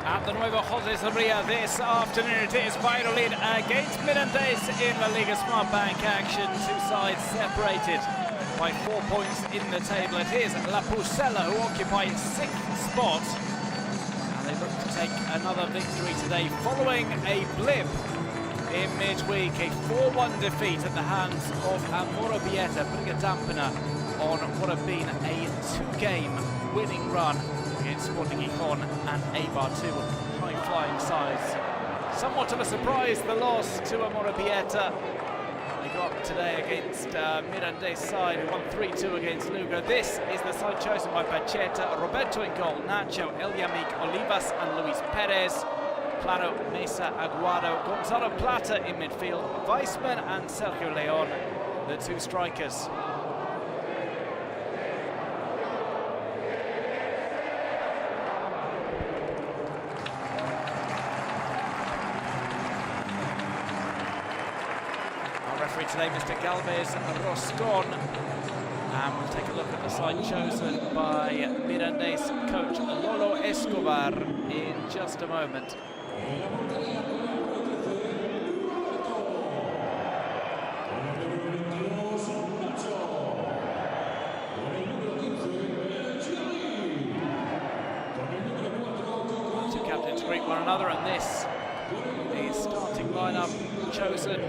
At the Nuevo José Zorrilla this afternoon, it is Valladolid against Mirandés in La Liga Smart Bank action. Two sides separated by 4 points in the table. It is La Pucella who occupy 6th spot, and they look to take another victory today following a blip in midweek, a 4-1 defeat at the hands of Mauritania, putting a dampener on what have been a 2-game winning run against Sporting Gijón and Eibar, two high-flying sides. Somewhat of a surprise, the loss to Mauritania. They go up today against Mirandés side, who won 3-2 against Lugo. This is the side chosen by Pacheta, Roberto in goal, Nacho, Eliamik, Olivas and Luis Perez, Claro, Mesa, Aguado, Gonzalo Plata in midfield, Weissman and Sergio Leon, the two strikers. Referee today, Mr. Galvez Roscon, and we'll take a look at the side chosen by Mirandés coach Lolo Escobar in just a moment. Two captains greet one another, and this is starting lineup chosen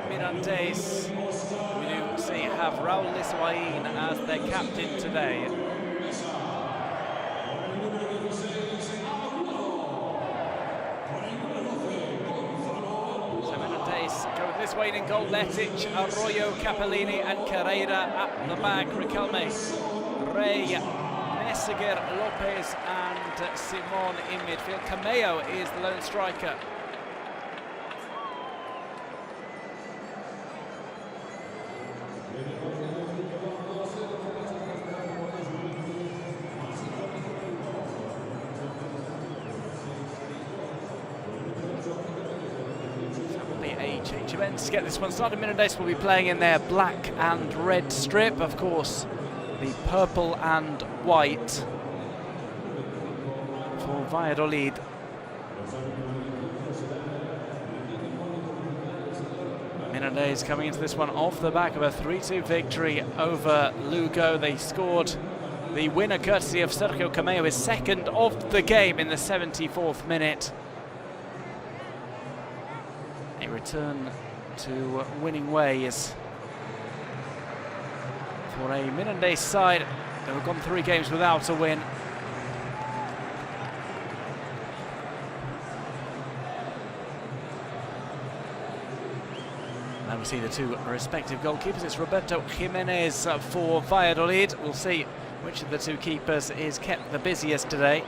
Mirandés. We do see have Raul Liswain as their captain today. So Mirandés go with Liswain in goal, Letic, Arroyo, Capellini and Carrera at the back, Riquelme, Rey, Meseguer, Lopez and Simon in midfield. Cameo is the lone striker. Change of ends to get this one started. Mirandés will be playing in their black and red strip, of course the purple and white for Valladolid. Mirandés coming into this one off the back of a 3-2 victory over Lugo. They scored the winner courtesy of Sergio Cameo, his second of the game in the 74th minute. A return to winning ways for a Mirandés side that have gone 3 games without a win. Now we see the two respective goalkeepers. It's Roberto Jimenez for Valladolid. We'll see which of the two keepers is kept the busiest today.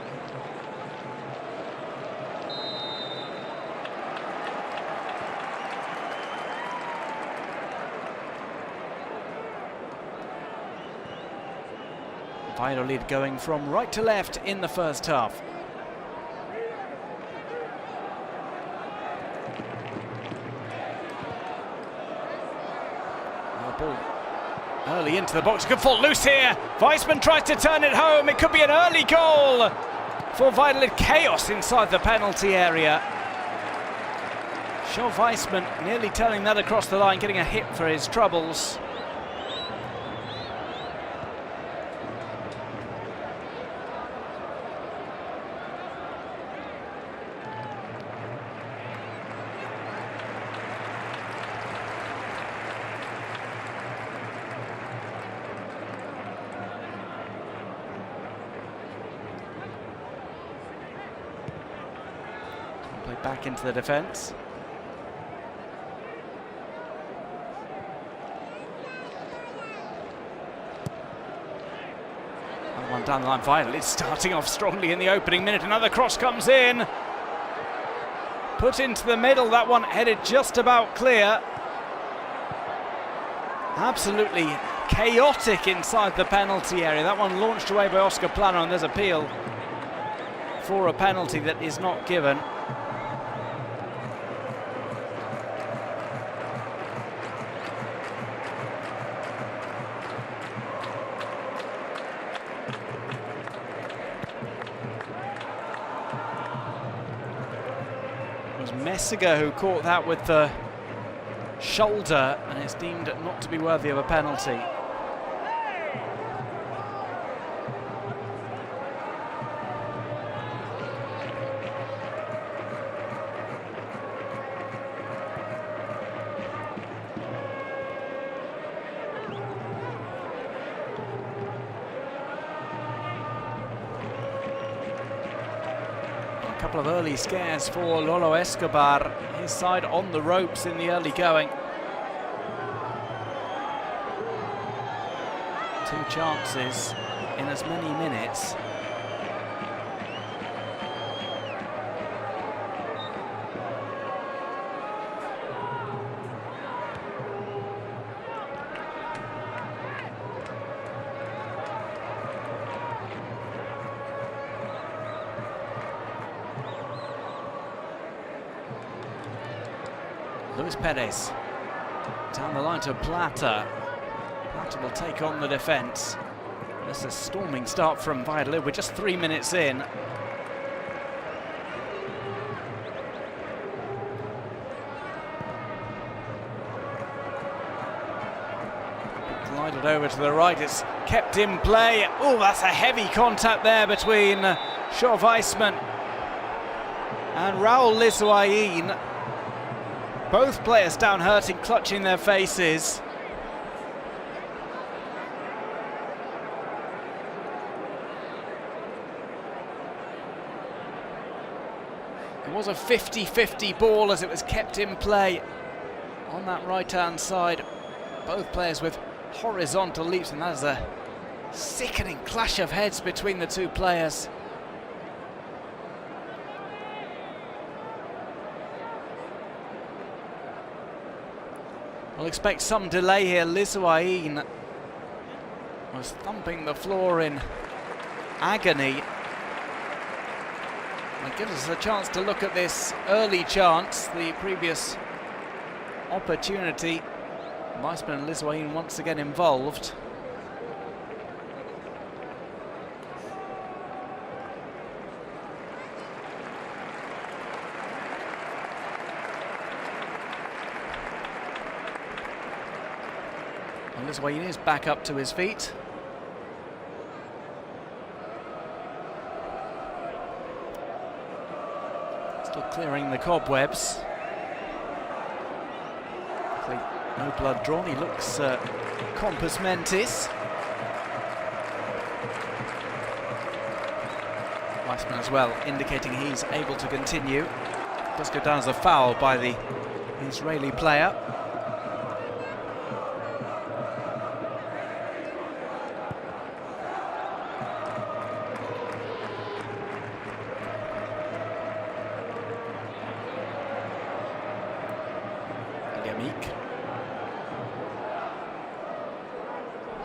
Valladolid going from right to left in the first half. Ball early into the box, could fall loose here. Weissman tries to turn it home. It could be an early goal for Valladolid. Chaos inside the penalty area. Sean Weissman nearly turning that across the line, getting a hit for his troubles. Back into the defence. One down the line, Valladolid starting off strongly in the opening minute. Another cross comes in. Put into the middle, that one headed just about clear. Absolutely chaotic inside the penalty area. That one launched away by Oscar Plano, and there's appeal for a penalty that is not given. was Messiger who caught that with the shoulder, and it's deemed not to be worthy of a penalty. A couple of early scares for Lolo Escobar, his side on the ropes in the early going. 2 chances in as many minutes. Luis Perez down the line to Plata. Plata will take on the defence. That's a storming start from Valladolid. We're just 3 minutes in. Glided over to the right. It's kept in play. Oh, that's a heavy contact there between Shaw Weissman and Raul Lisuain. Both players down hurting, clutching their faces. It was a 50-50 ball as it was kept in play on that right-hand side. Both players with horizontal leaps, and that is a sickening clash of heads between the two players. I'll expect some delay here. Lisuain was thumping the floor in agony. It gives us a chance to look at this early chance, the previous opportunity. Weissman and Lisuain once again involved. Lisuain is back up to his feet. Still clearing the cobwebs. No blood drawn. He looks compos mentis. Weissman as well, indicating he's able to continue. Does go down as a foul by the Israeli player.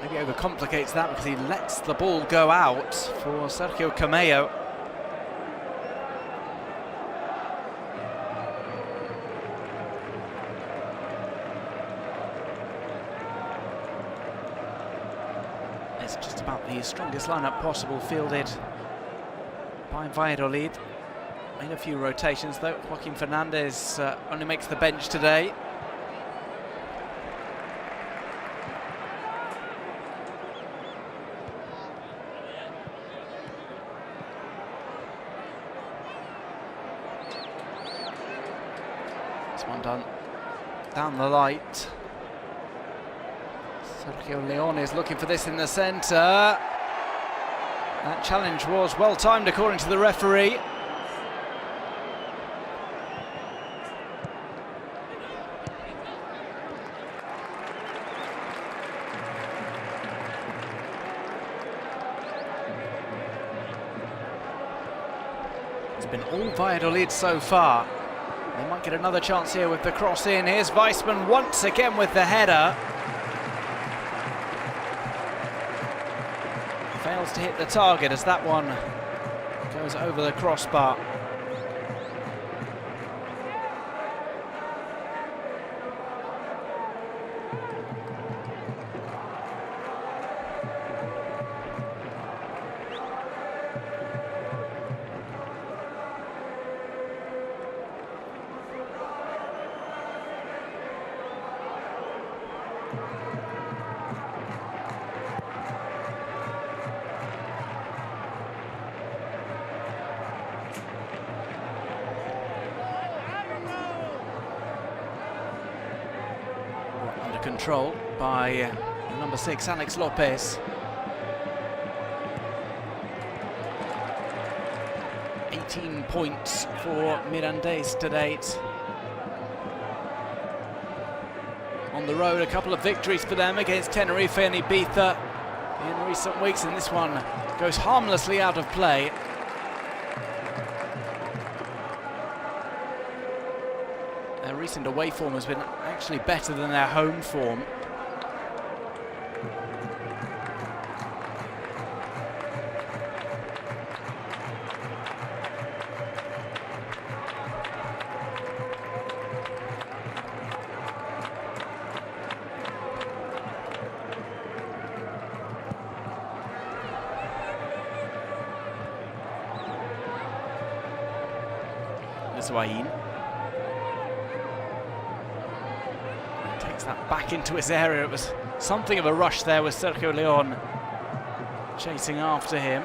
Maybe overcomplicates that because he lets the ball go out for Sergio Camello. It's just about the strongest lineup possible fielded by Valladolid. Made a few rotations though. Joaquin Fernandez only makes the bench today. One done down the light. Sergio Leone is looking for this in the centre. That challenge was well timed according to the referee. It's been all Valladolid so far. They might get another chance here with the cross in. Here's Weissman once again with the header. Fails to hit the target as that one goes over the crossbar. Under control by number 6, Alex Lopez. 18 points for Mirandés to date. On the road, a couple of victories for them against Tenerife and Ibiza in recent weeks, and this one goes harmlessly out of play. Their recent away form has been actually better than their home form. Takes that back into his area. It was something of a rush there with Sergio Leon chasing after him.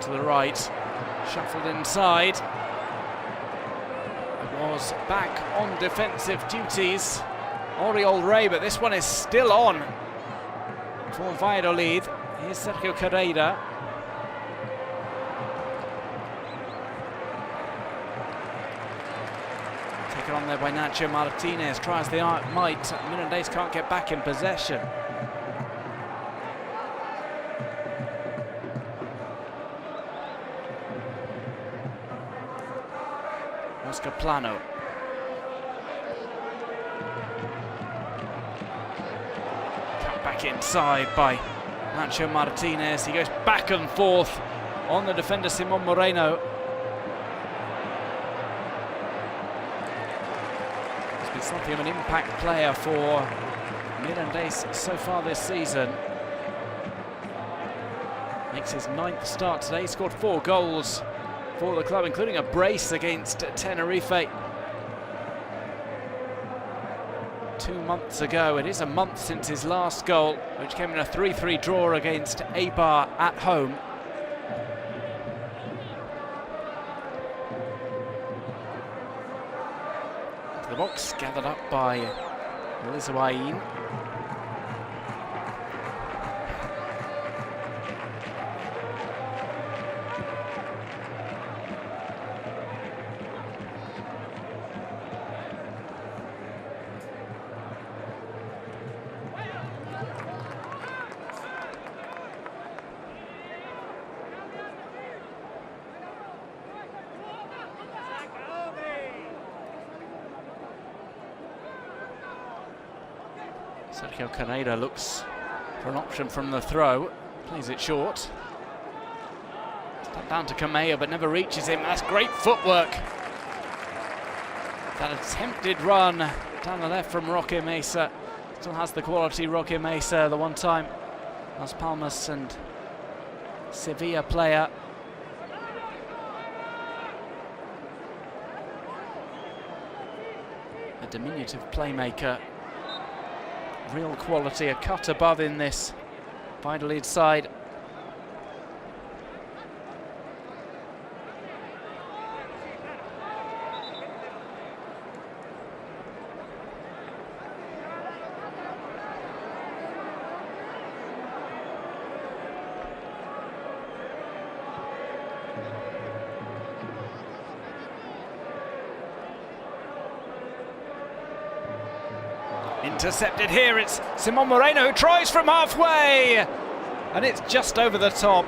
To the right, shuffled inside. It was back on defensive duties, Oriol Rey, but this one is still on for Valladolid. Here's Sergio Carreira. Taken on there by Nacho Martinez. Try as they might, Mirandés can't get back in possession. Oscar Plano. Cut back inside by Nacho Martinez. He goes back and forth on the defender Simon Moreno. He's been something of an impact player for Mirandés so far this season. Makes his 9th start today. He scored 4 goals for the club, including a brace against Tenerife 2 months ago. It is a month since his last goal, which came in a 3-3 draw against Eibar at home. The box gathered up by Lizawain. Sergio Carreira looks for an option from the throw, plays it short. Step down to Kamea, but never reaches him. That's great footwork. That attempted run down the left from Roque Mesa. Still has the quality Roque Mesa, the one-time Las Palmas and Sevilla player. A diminutive playmaker. Real quality, a cut above in this Valladolid side. Intercepted here, it's Simon Moreno who tries from halfway, and it's just over the top.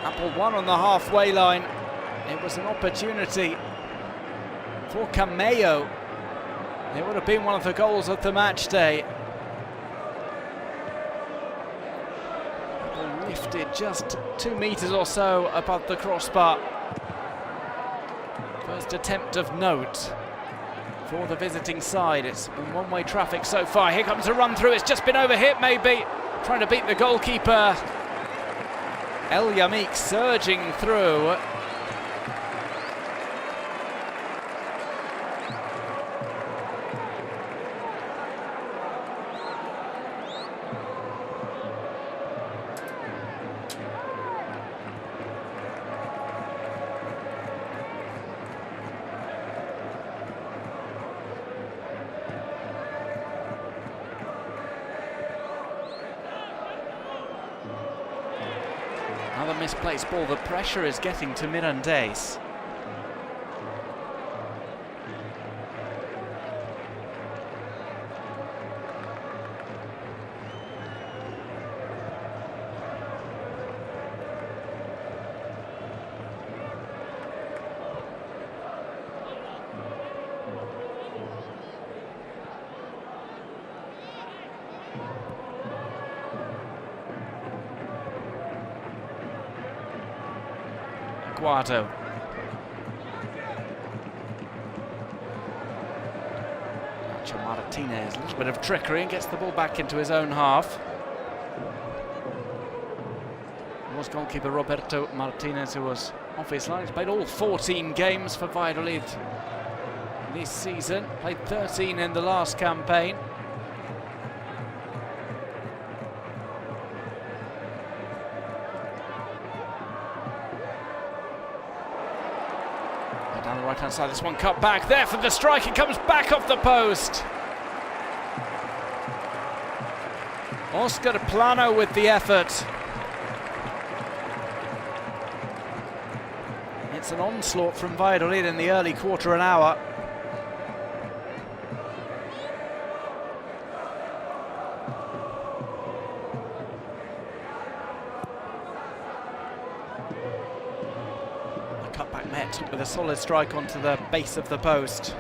Apple one on the halfway line. It was an opportunity for Cameo. It would have been one of the goals of the match day. lifted just 2 metres or so above the crossbar. First attempt of note for the visiting side. It's been one-way traffic so far. Here comes a run through. It's just been overhit maybe. Trying to beat the goalkeeper. El Yamik surging through. Another misplaced ball. The pressure is getting to Mirandés. Guado. Martinez, a little bit of trickery and gets the ball back into his own half. It was goalkeeper Roberto Martinez who was off his line. He's played all 14 games for Valladolid this season. Played 13 in the last campaign. Down the right-hand side, this one cut back there for the strike. It comes back off the post. Oscar Plano with the effort. It's an onslaught from Valladolid in the early quarter an hour. Cutback met with a solid strike onto the base of the post.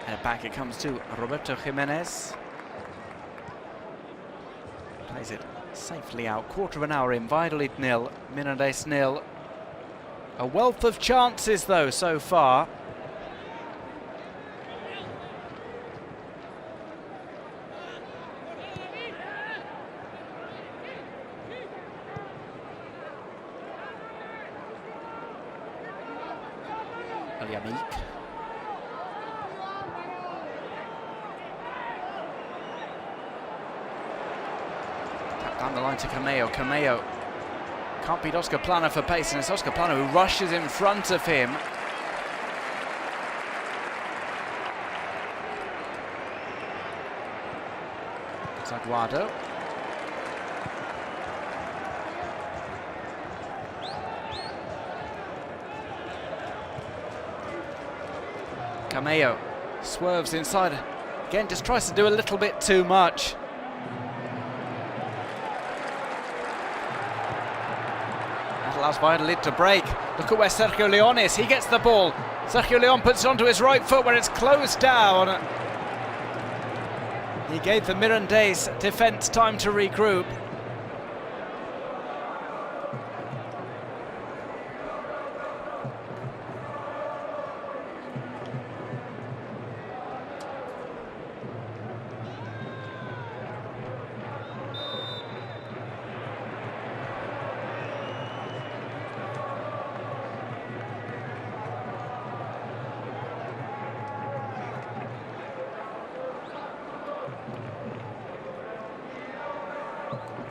And back it comes to Roberto Jimenez. Plays it safely out. Quarter of an hour in. Valladolid 0, Mirandés 0. A wealth of chances though so far. Yamik. Down the line to Cameo. Cameo can't beat Oscar Plano for pace, and it's Oscar Plano who rushes in front of him. Zaguado. Cameo swerves inside. Again, just tries to do a little bit too much. Allows Valladolid to break. Look at where Sergio León is. He gets the ball. Sergio León puts it onto his right foot where it's closed down. He gave the Mirandés defence time to regroup.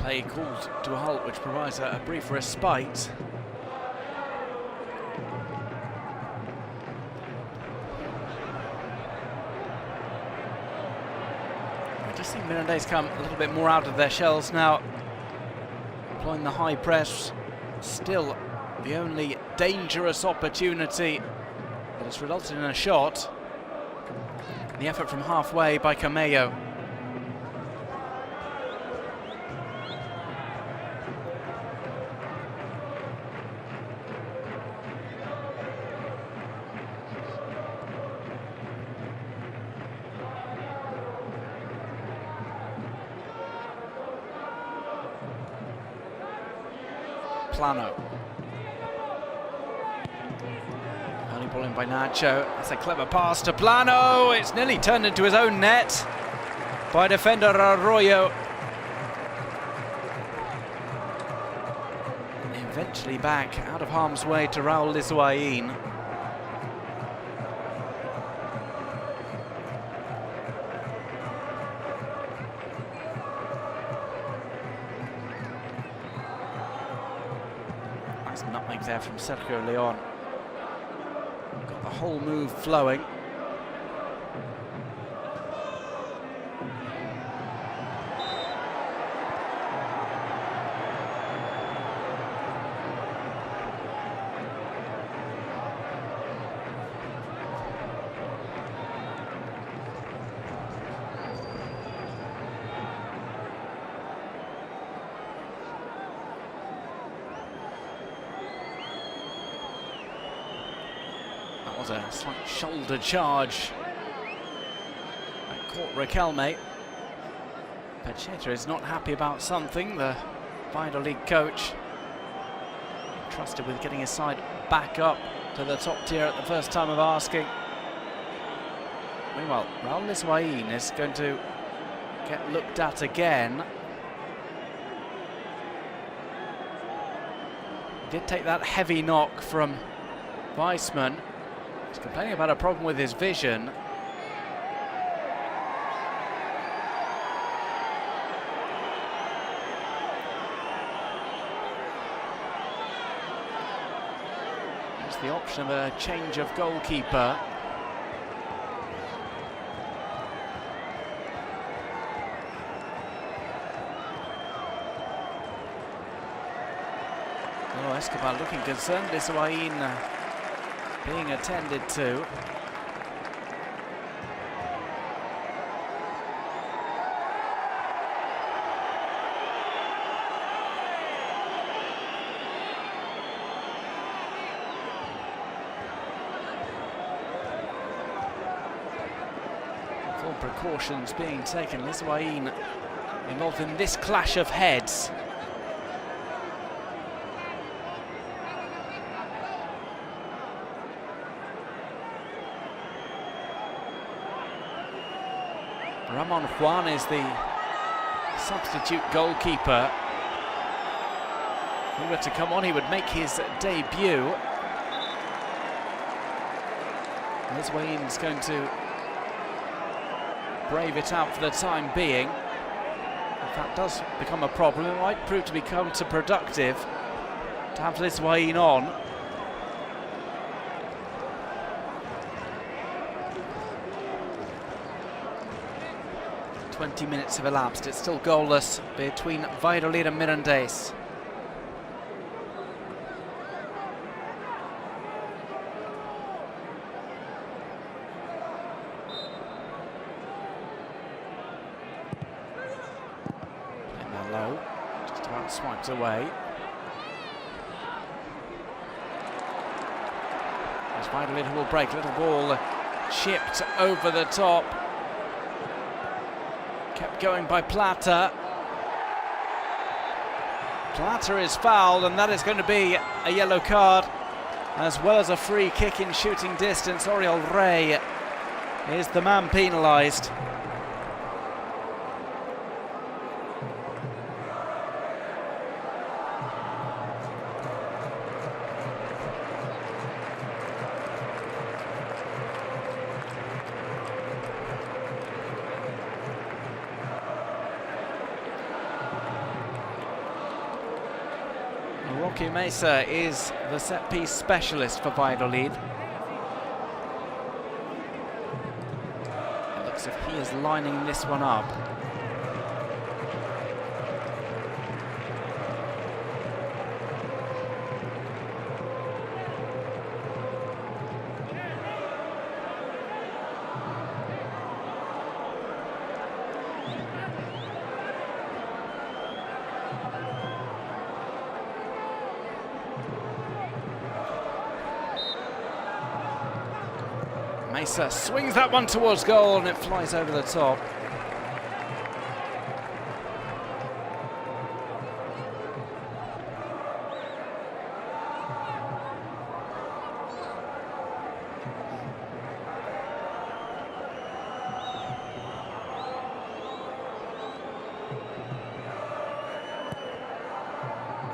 Play called to a halt, which provides a brief respite. Mirandés come a little bit more out of their shells now. Employing the high press. Still the only dangerous opportunity that has resulted in a shot. The effort from halfway by Cameo. Plano. Only ball in by Nacho. That's a clever pass to Plano. It's nearly turned into his own net by defender Arroyo. Eventually back out of harm's way to Raul Lizuain. Nutmeg there from Sergio Leon. Got the whole move flowing. Was a slight shoulder charge that caught Riquelme. Pacheta is not happy about something. The Valladolid coach trusted with getting his side back up to the top tier at the first time of asking. Meanwhile, Raul Lizuain is going to get looked at again. He did take that heavy knock from Weissman. He's complaining about a problem with his vision. There's the option of a change of goalkeeper. Oh, Escobar looking concerned. Lizuain being attended to. Full precautions being taken. Lizuain involved in this clash of heads. Ramon Juan is the substitute goalkeeper. If he were to come on, he would make his debut. Lizuain's going to brave it out for the time being. If that does become a problem, it might prove to be counterproductive to have Lizuain on. 20 minutes have elapsed. It's still goalless between Valladolid and Mirandés. Playing there low, just about swiped away. There's Valladolid who will break. Little ball chipped over the top. Kept going by Plata. Plata is fouled, and that is going to be a yellow card, as well as a free kick in shooting distance. Oriol Rey is the man penalised. Roque Mesa is the set-piece specialist for Valladolid. It looks as if he is lining this one up. Mesa swings that one towards goal and it flies over the top.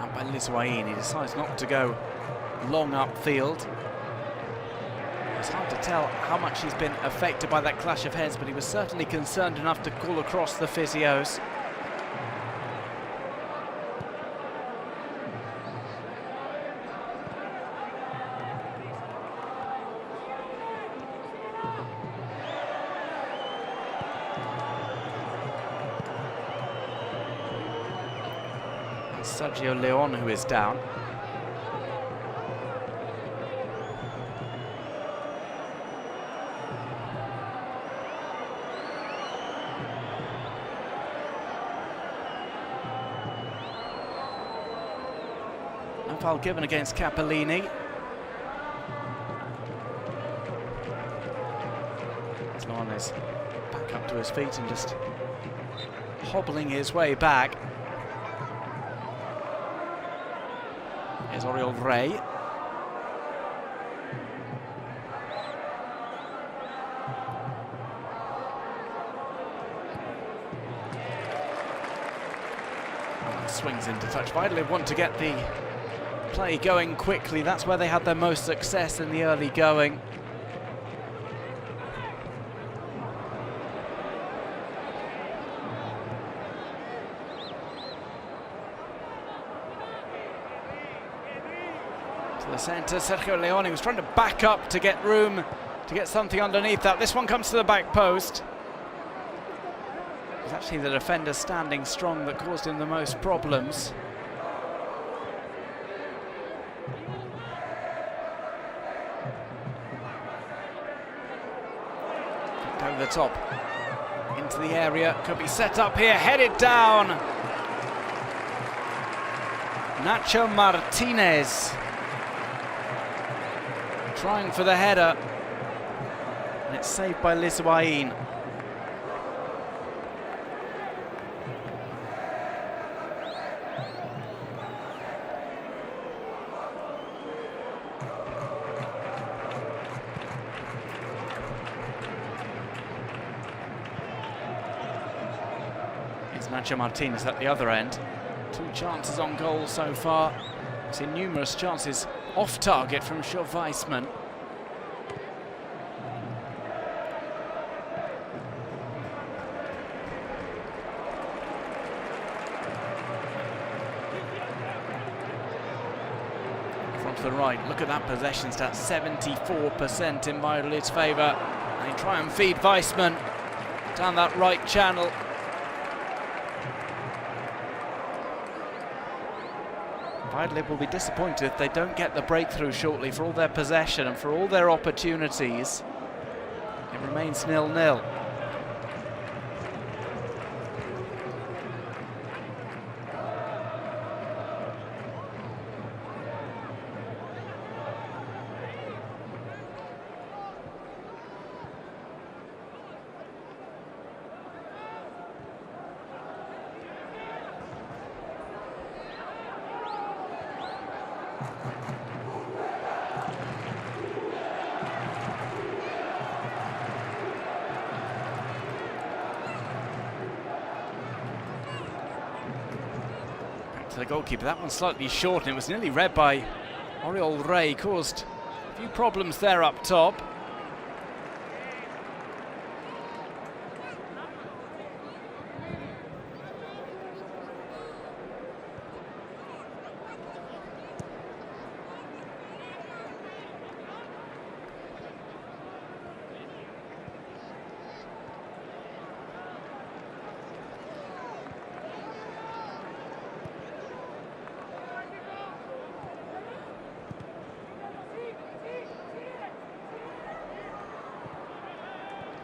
And by Liswain, he decides not to go long upfield. It's hard to tell how much he's been affected by that clash of heads, but he was certainly concerned enough to call across the physios. Sergio Leon, who is down. Foul given against Capellini. Leon is back up to his feet and just hobbling his way back. Here's Oriol Rey. Swings into touch. Valladolid want to get the play going quickly. That's where they had their most success in the early going. To the centre, Sergio Leone was trying to back up to get room, to get something underneath that. This one comes to the back post. It was actually the defender standing strong that caused him the most problems. Over the top, into the area, could be set up here, headed down. Nacho Martinez trying for the header, and it's saved by Liswain. Nacho Martinez at the other end. 2 chances on goal so far. We've seen numerous chances off target from Sjoerd Weissman. Front to the right, look at that possession stat, 74% in Valladolid's favour. And they try and feed Weissman down that right channel. Valladolid will be disappointed if they don't get the breakthrough shortly. For all their possession and for all their opportunities, it remains 0-0. To the goalkeeper, that one slightly short, and it was nearly read by Oriol Rey, caused a few problems there up top.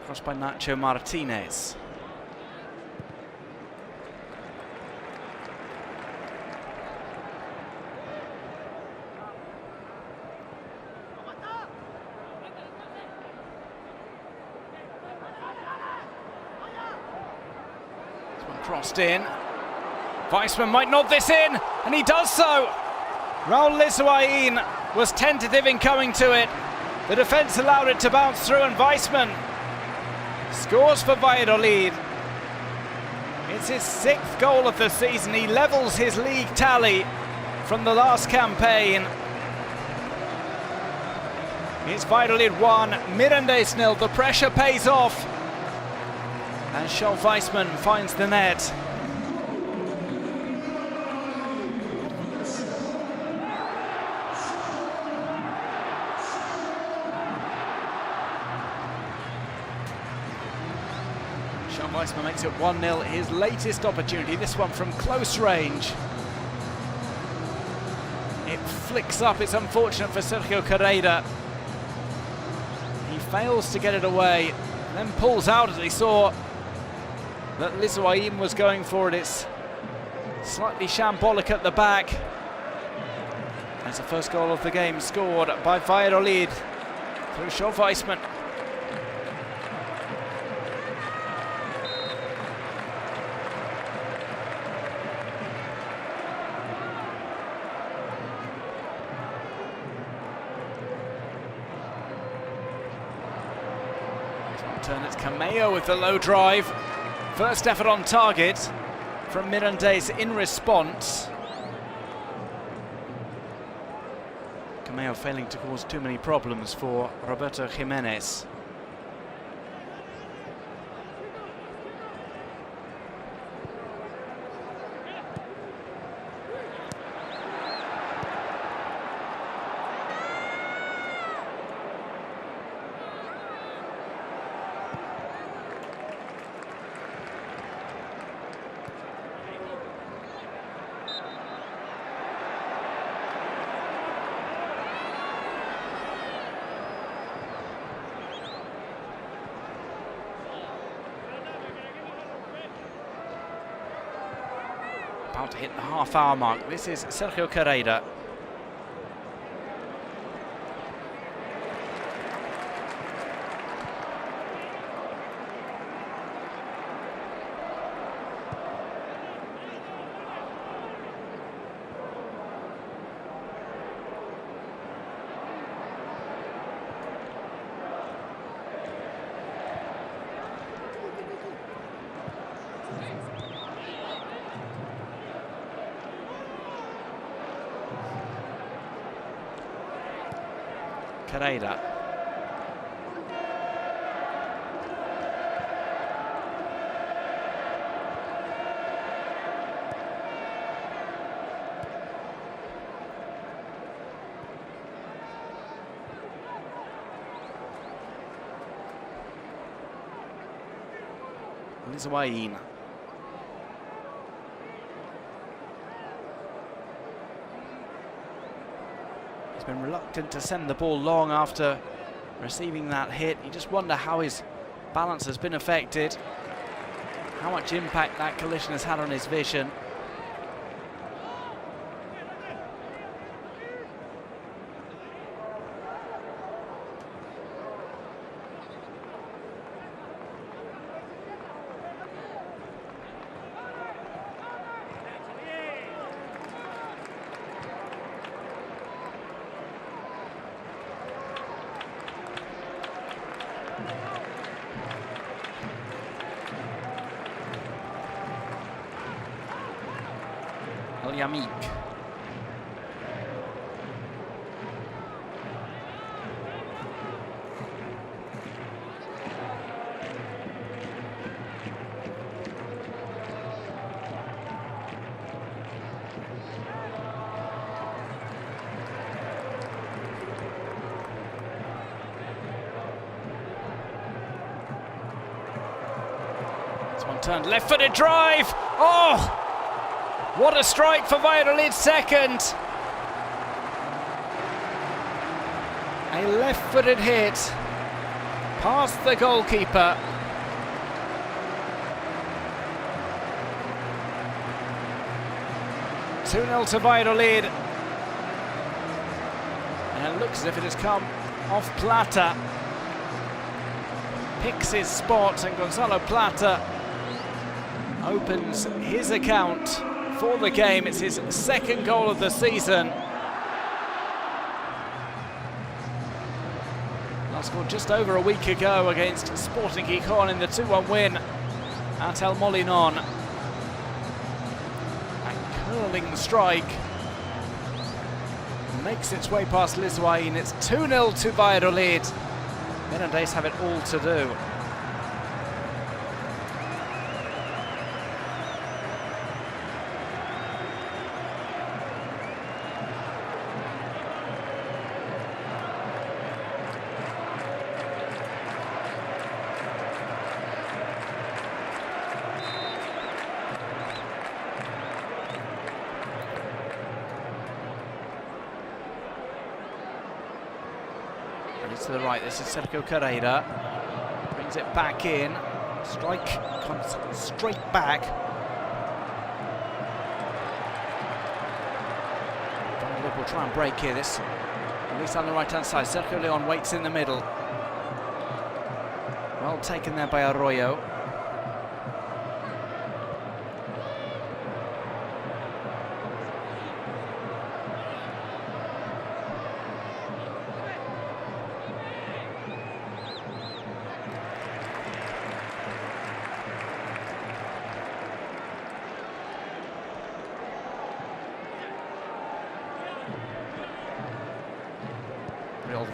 Crossed by Nacho Martinez. Crossed in. Weissman might nod this in, and he does so. Raul Liswain was tentative in coming to it. The defence allowed it to bounce through, and Weissman scores for Valladolid. It's his 6th goal of the season. He levels his league tally from the last campaign. It's Valladolid 1, Mirandés 0. The pressure pays off, and Scholl Weissman finds the net. Scholl Weissman makes it 1-0, his latest opportunity, this one from close range. It flicks up, it's unfortunate for Sergio Carreira. He fails to get it away, then pulls out as he saw that Liswain was going for it. It's slightly shambolic at the back. That's the first goal of the game scored by Valladolid through Scholl Weissman. Turn, it's Cameo with the low drive. First effort on target from Mirandés in response. Cameo failing to cause too many problems for Roberto Jimenez. About to hit the half-hour mark. This is Sergio Carreira. Carreira. Liswain. Been reluctant to send the ball long after receiving that hit. You just wonder how his balance has been affected, how much impact that collision has had on his vision. Yamik. This one turned left-footed drive. Oh! What a strike for Valladolid's second. A left-footed hit past the goalkeeper. (2-0) to Valladolid. And it looks as if it has come off Plata. Picks his spot, and Gonzalo Plata opens his account for the game. It's his second goal of the season. Last scored just over a week ago against Sporting Gijón in the 2-1 win at El Molinón. A curling strike makes its way past Liswain. It's 2-0 to Valladolid. Mirandés have it all to do. To the right, this is Sergio Carreira, brings it back in, strike comes straight back. Valladolid will try and break here, this at least on the right hand side. Sergio Leon waits in the middle, well taken there by Arroyo.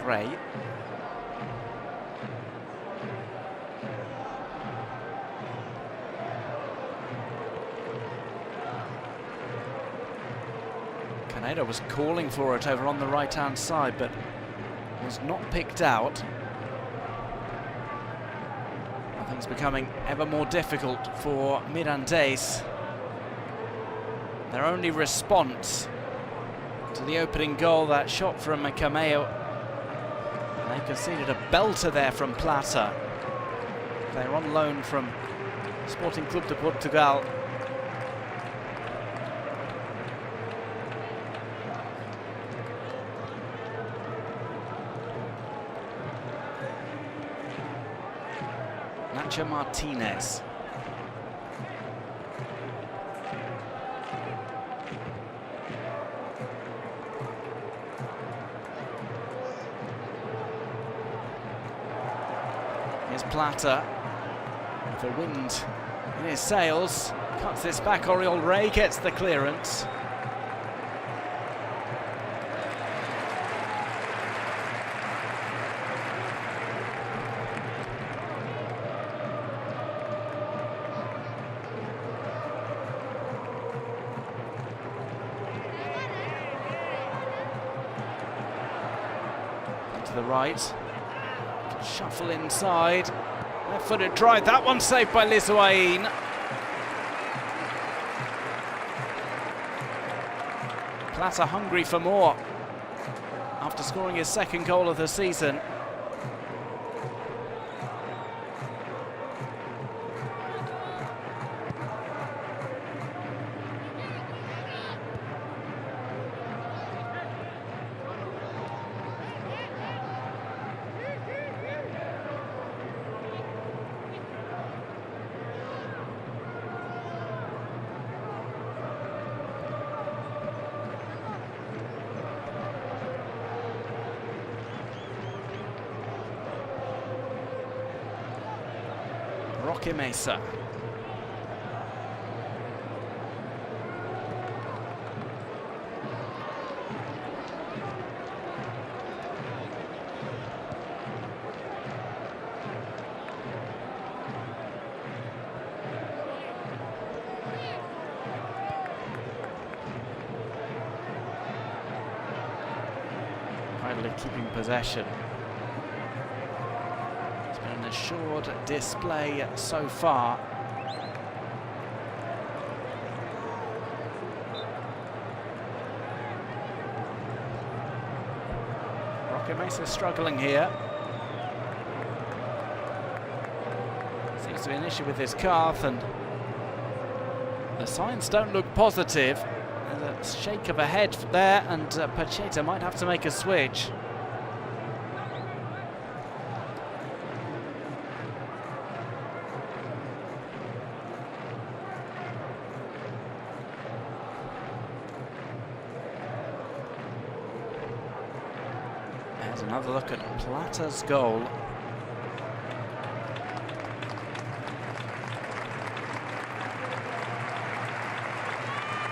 Ray. Canedo was calling for it over on the right hand side, but was not picked out. Nothing's becoming ever more difficult for Mirandés. Their only response to the opening goal, that shot from Cameo. They conceded a belter there from Plata. They're on loan from Sporting Club de Portugal. Nacho Martinez. Plata, with the wind in his sails, cuts this back. Oriol Ray gets the clearance. To the right. Shuffle inside, left-footed drive, that one saved by Liswain. Plata hungry for more after scoring his second goal of the season. Roque Mesa. Finally keeping possession. Assured display so far. Roque Mesa struggling here. Seems to be an issue with his calf, and the signs don't look positive. There's a shake of a head there, and Pacheta might have to make a switch. There's another look at Plata's goal.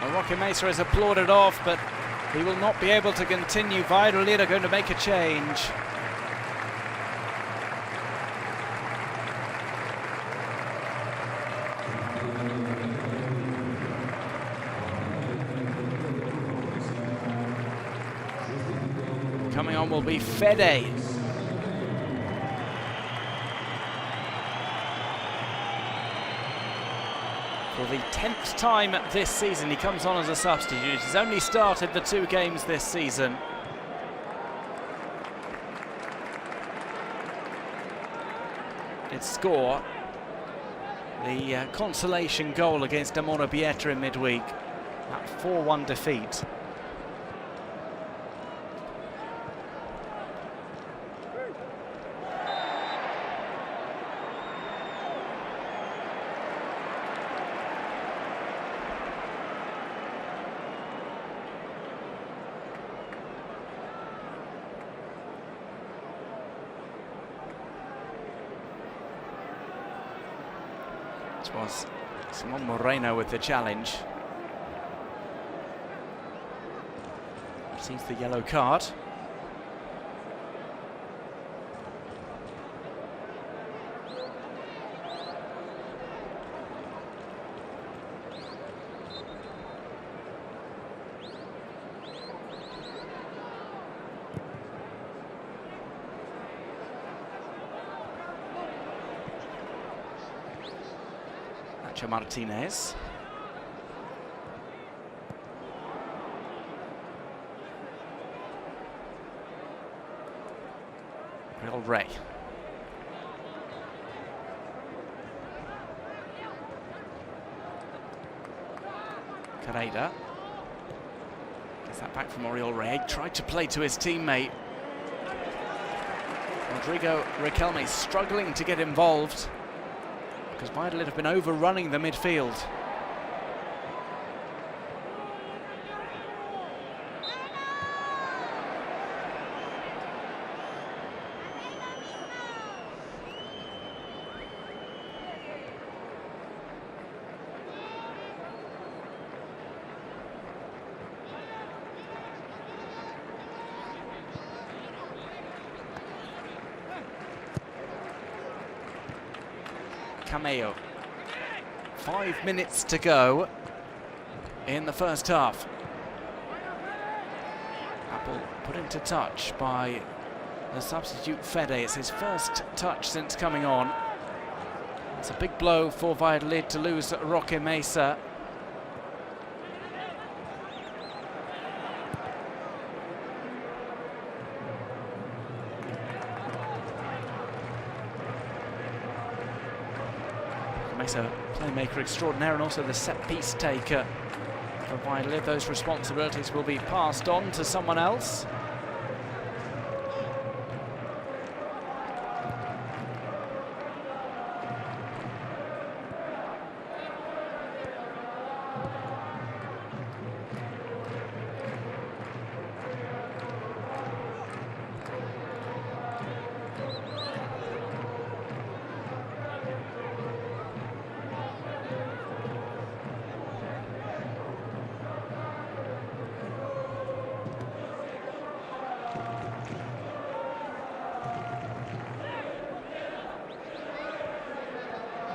Well, Roque Mesa is applauded off, but he will not be able to continue. Valladolid are going to make a change. Coming on will be Verde. For the 10th time this season, he comes on as a substitute. He's only started the 2 games this season. Its score, the consolation goal against Amora Bietra in midweek, that 4-1 defeat. It was Simon Moreno with the challenge. Receives the yellow card. Martinez. Real Ray. Carreira. Gets that back from Oriol Ray. Tried to play to his teammate. Rodrigo Riquelme struggling to get involved, because Valladolid have been overrunning the midfield. Cameo. 5 minutes to go in the first half. Apple put into touch by the substitute Fede. It's his first touch since coming on. It's a big blow for Valladolid to lose Roque Mesa. Mesa, playmaker extraordinaire, and also the set-piece taker for Valladolid. Those responsibilities will be passed on to someone else.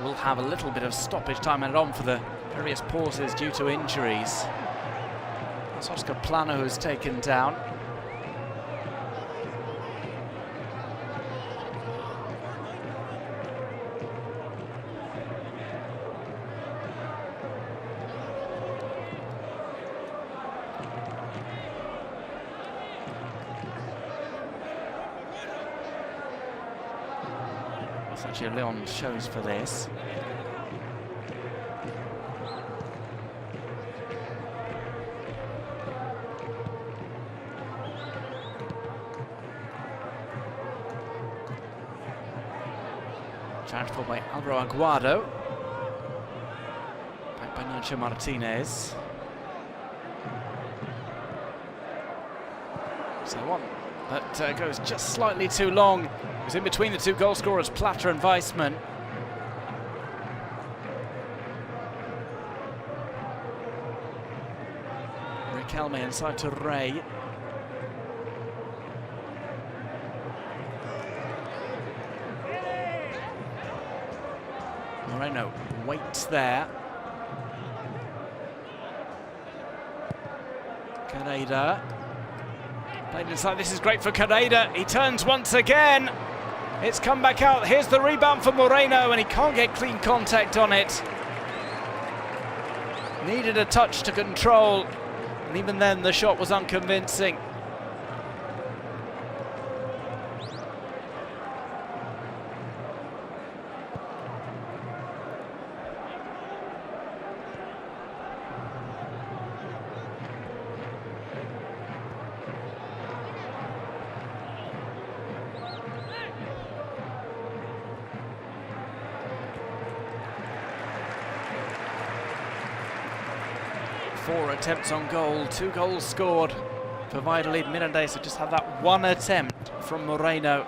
We'll have a little bit of stoppage time added on for the various pauses due to injuries. That's Oscar Plano who's taken down. Leon shows for this. Charged for by Alvaro Aguado. Back by Nacho Martinez. So on but goes just slightly too long. It was in between the two goal scorers, Platter and Weissman. Riquelme inside to Ray. Moreno waits there. Caneda. Played inside, this is great for Caneda. He turns once again. It's come back out. Here's the rebound for Moreno, and he can't get clean contact on it. Needed a touch to control, and even then the shot was unconvincing. Four attempts on goal, 2 goals scored for Valladolid. Mirandés have just had that one attempt from Moreno.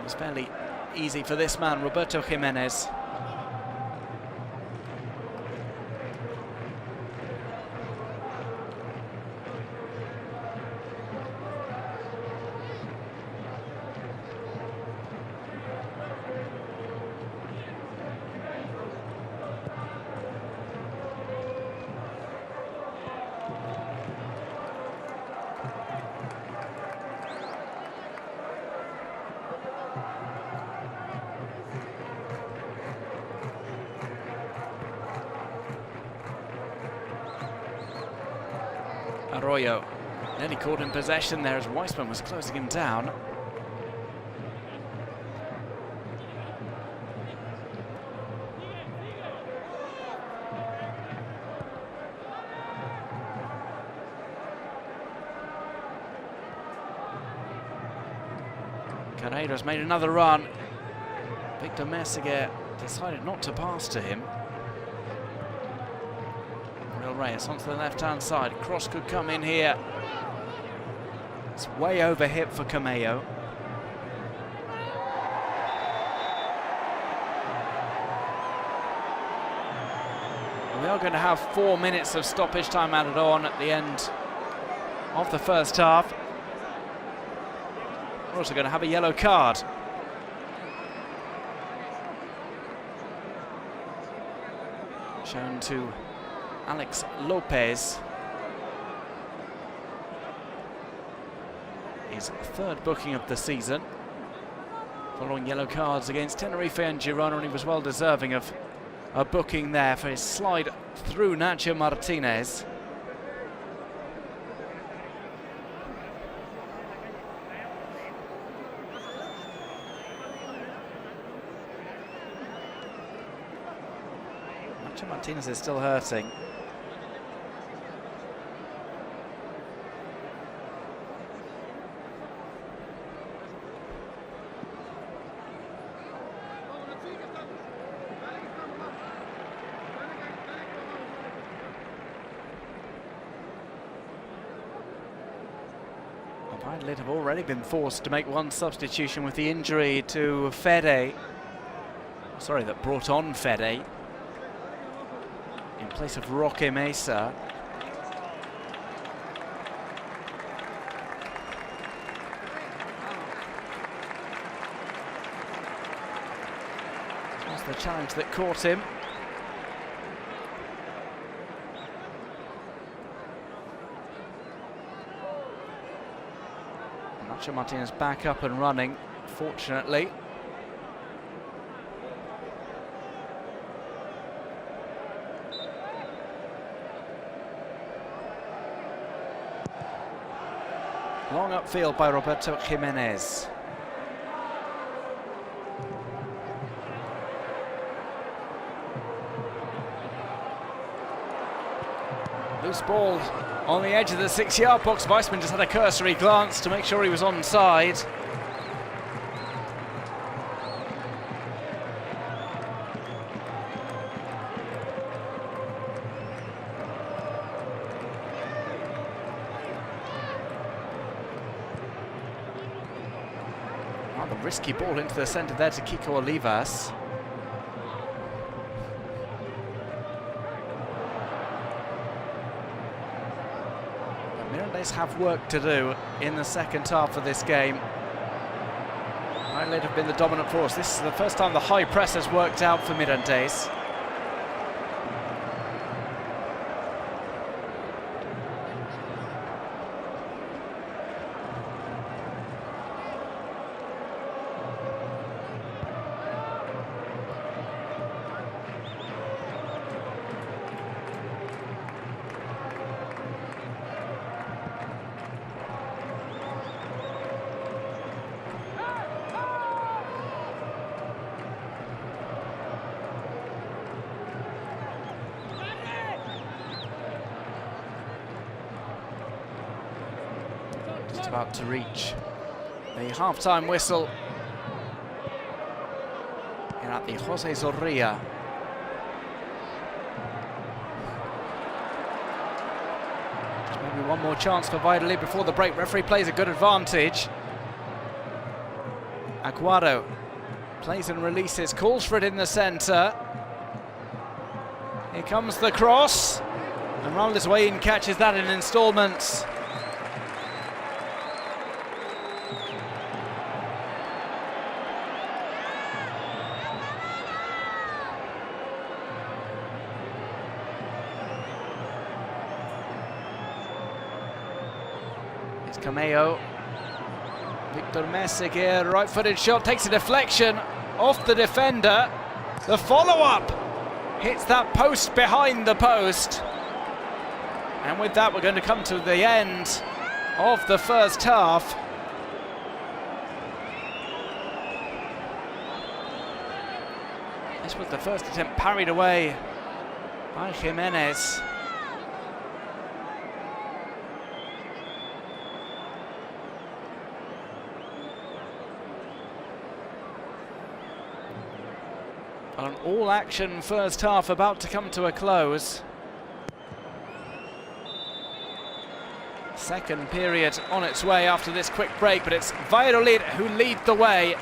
It was fairly easy for this man, Roberto Jimenez. Arroyo nearly caught in possession there as Weissman was closing him down. Caneda's made another run. Victor Messiger decided not to pass to him. Reyes onto the left-hand side. Cross could come in here. It's way over hip for Cameo. We are going to have 4 minutes of stoppage time added on at the end of the first half. We're also going to have a yellow card. Shown to Alex Lopez. His 3rd booking of the season, following yellow cards against Tenerife and Girona, and he was well deserving of a booking there for his slide through Nacho Martinez. Nacho Martinez is still hurting. Valladolid have already been forced to make one substitution with the injury to Fede. Sorry, that brought on Fede in place of Roque Mesa. That's the challenge that caught him. Nacho Martinez back up and running, fortunately. Long upfield by Roberto Jimenez. Loose ball on the edge of the 6-yard box. Weissman just had a cursory glance to make sure he was onside. The risky ball into the centre there to Kiko Olivas. Mirandés have work to do in the second half of this game. Valladolid have been the dominant force. This is the first time the high press has worked out for Mirandés. About to reach the half-time whistle here at the José Zorrilla. Just maybe one more chance for Valladolid before the break. Referee plays a good advantage. Aguado plays and releases, calls for it in the centre. Here comes the cross, and Raul Liswain catches that in instalments. Cameo, Victor Meseguer, right-footed shot, takes a deflection off the defender. The follow-up hits that post behind the post. And with that, we're going to come to the end of the first half. This was the first attempt parried away by Jimenez. An all-action first half about to come to a close. Second period on its way after this quick break, but it's Valladolid who lead the way,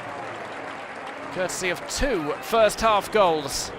courtesy of 2 first-half goals.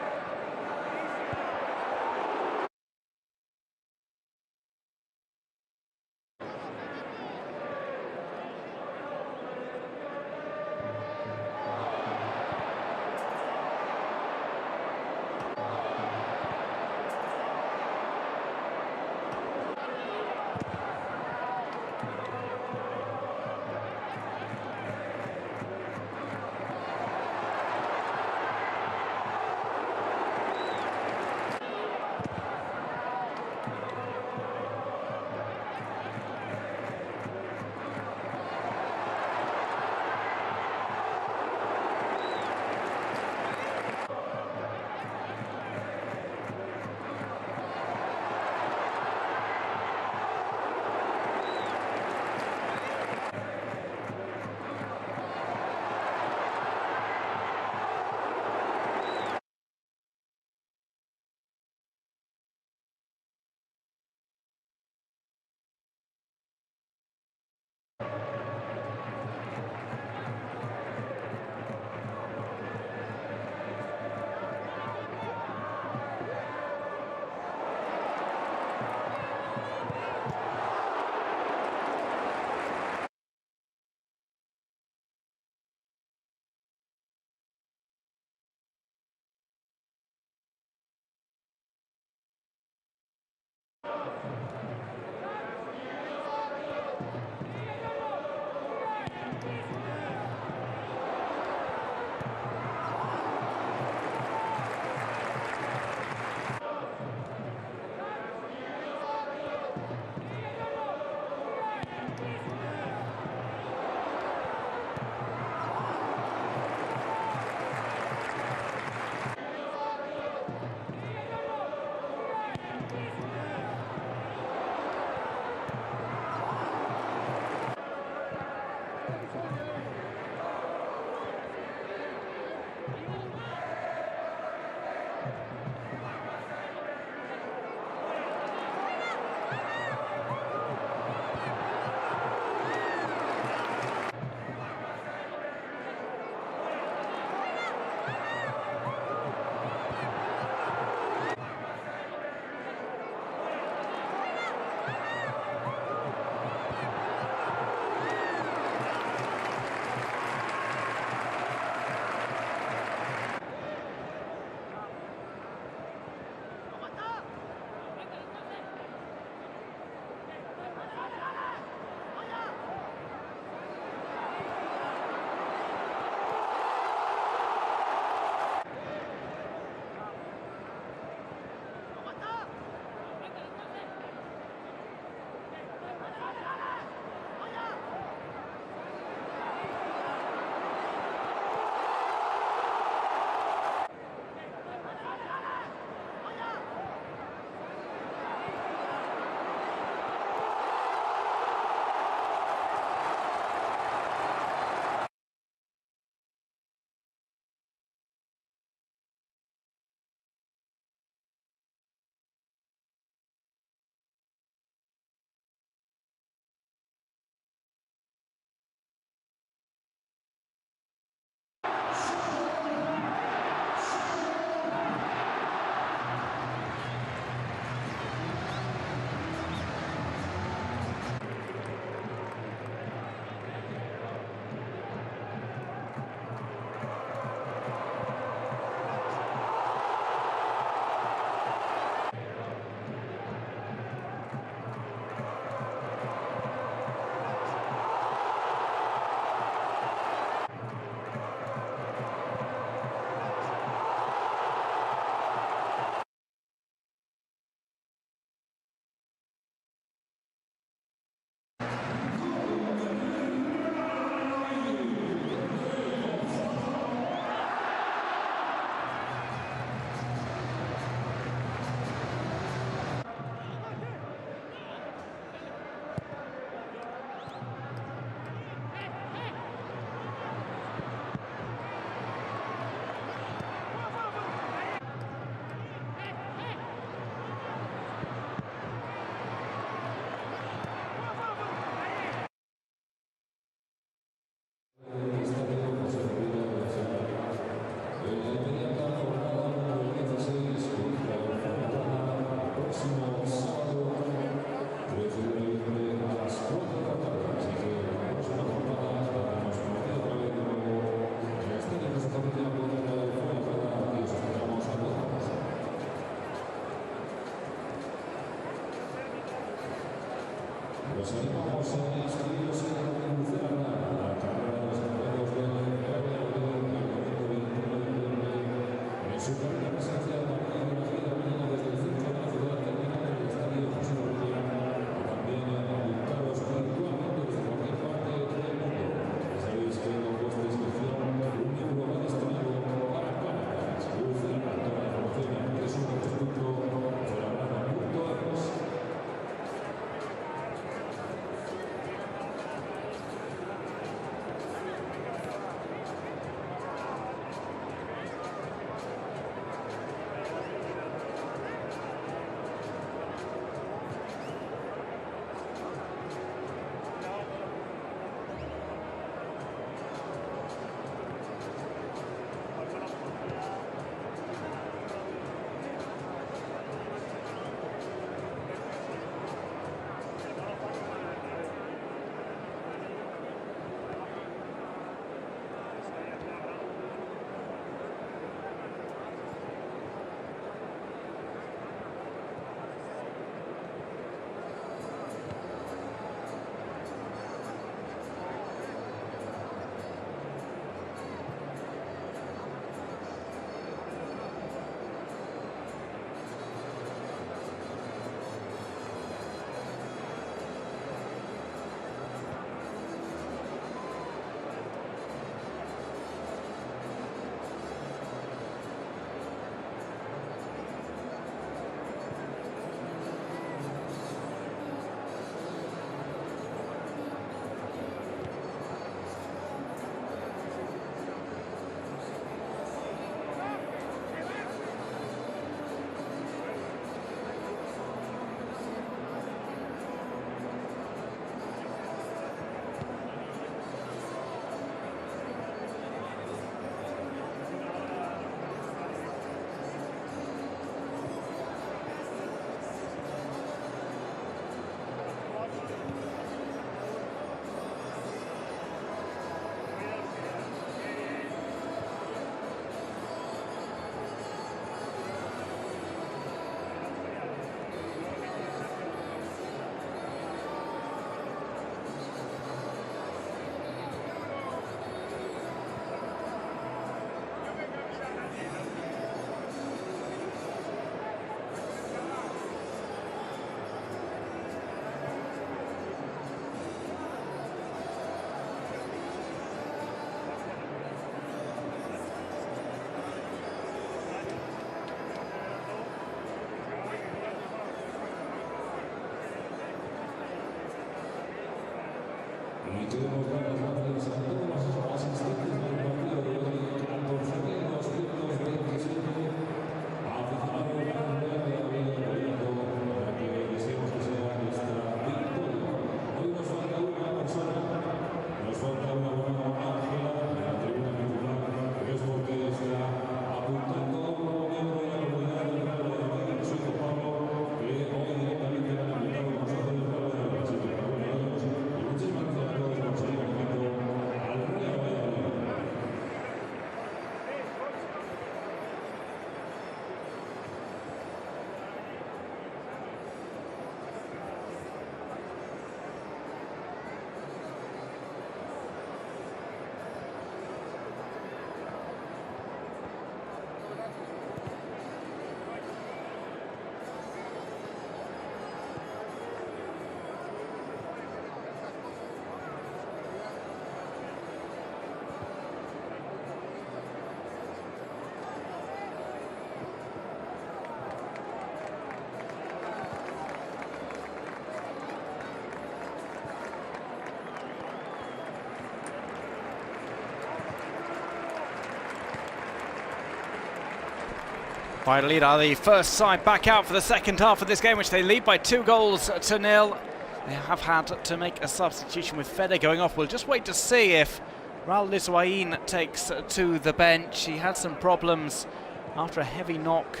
Valladolid are the first side back out for the second half of this game, which they lead by 2-0. They have had to make a substitution with Verde going off. We'll just wait to see if Raul Liswain takes to the bench. He had some problems after a heavy knock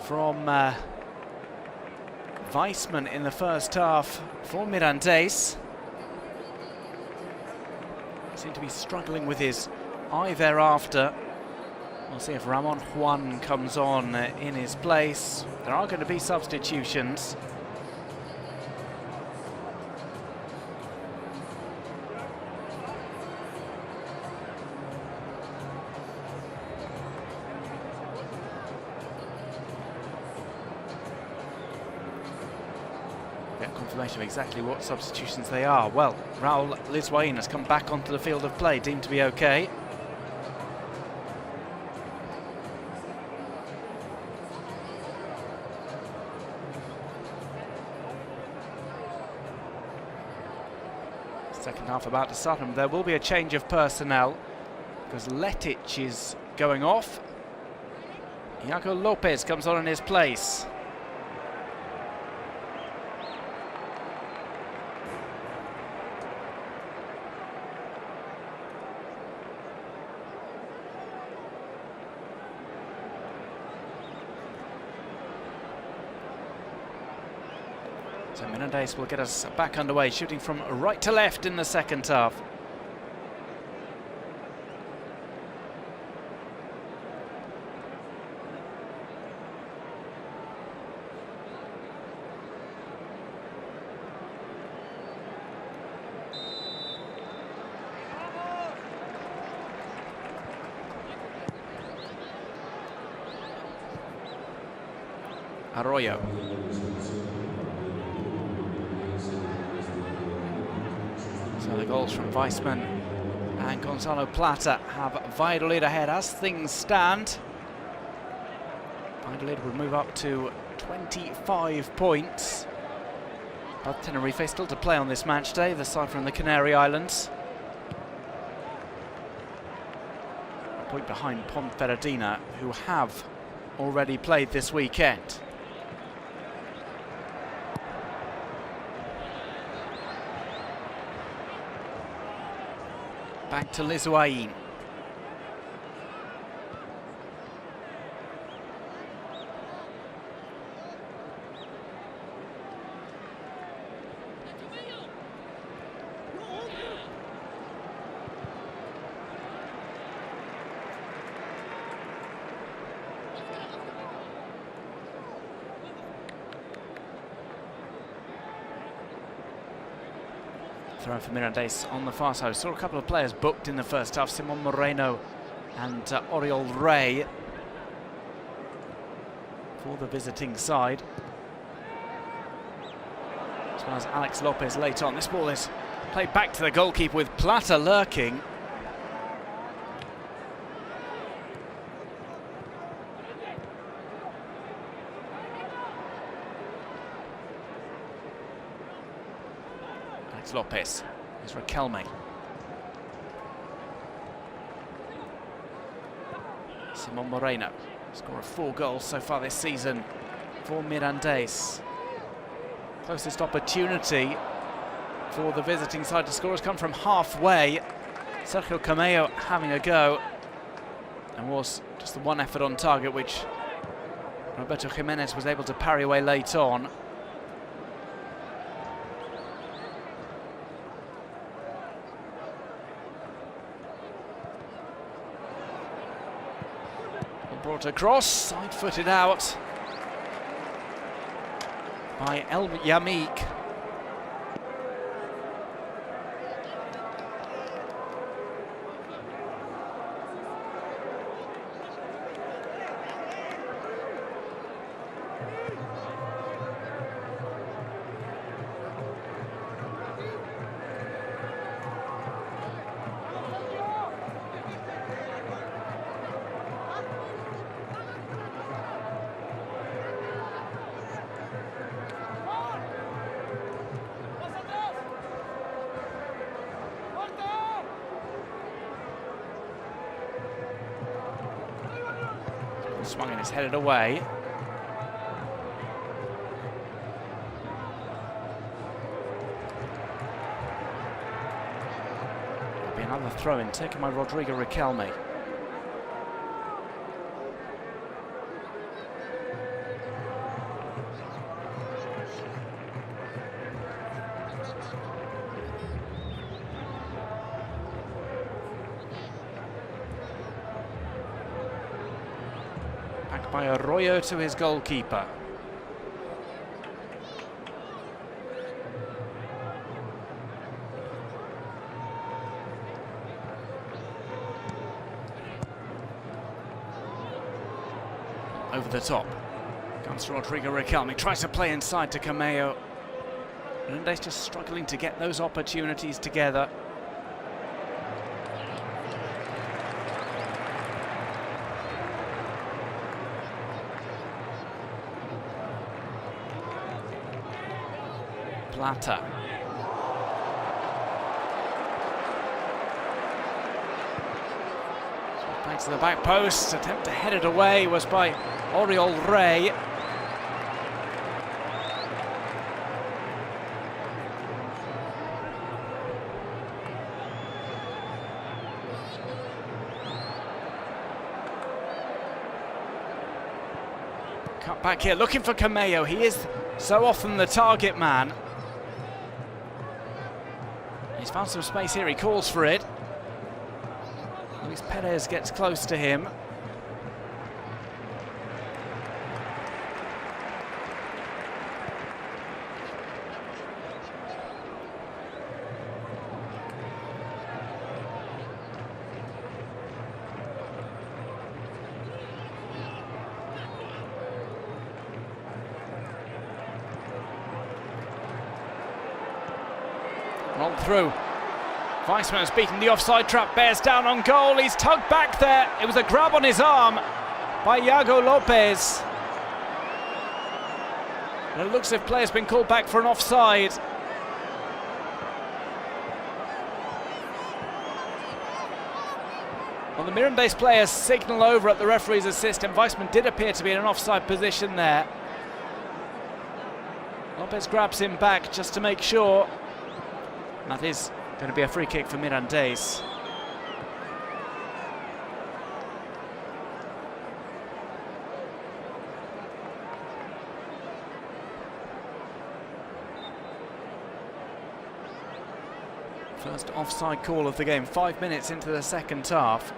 from Weissman in the first half for Mirandés. Seemed to be struggling with his eye thereafter. We'll see if Ramon Juan comes on in his place. There are going to be substitutions. information of exactly what substitutions they are. Well, Raul Liswain has come back onto the field of play, deemed to be okay. Second half about to start, and there will be a change of personnel because Letic is going off. Iago Lopez comes on in his place. So Mirandés will get us back underway, shooting from right to left in the second half. Arroyo. So the goals from Weissman and Gonzalo Plata have Valladolid ahead as things stand. Valladolid would move up to 25 points. But Tenerife still to play on this match day, the side from the Canary Islands. A point behind Ponferradina, who have already played this weekend. Back to Liswain. Throw for Mirandés on the far side. Saw a couple of players booked in the first half, Simon Moreno and Oriol Rey for the visiting side. As well as Alex Lopez late on. This ball is played back to the goalkeeper with Plata lurking. Lopez, here's Riquelme. Simon Moreno, score of 4 goals so far this season for Mirandés. Closest opportunity for the visiting side to score has come from halfway. Sergio Cameo having a go, and was just the one effort on target which Roberto Jimenez was able to parry away late on. Brought across, side-footed out by El Yamik. Swung and it's headed away. There'll be another throw-in taken by Rodrigo Riquelme. By Arroyo to his goalkeeper. Over the top comes Rodrigo Riquelme, tries to play inside to Cameo. Mirandés just struggling to get those opportunities together. Plata. Back to the back post, attempt to head it away was by Oriol Rey. Cut back here, looking for Cameo. He is so often the target man. He's found some space here, he calls for it. Luis Perez gets close to him. Roll through. Weissman has beaten the offside trap, bears down on goal, he's tugged back there. It was a grab on his arm by Iago Lopez. And it looks as if player's been called back for an offside. Well, the Mirandés players signal over at the referee's assist, and Weissman did appear to be in an offside position there. Lopez grabs him back just to make sure. That is going to be a free kick for Mirandés. First offside call of the game, 5 minutes into the second half.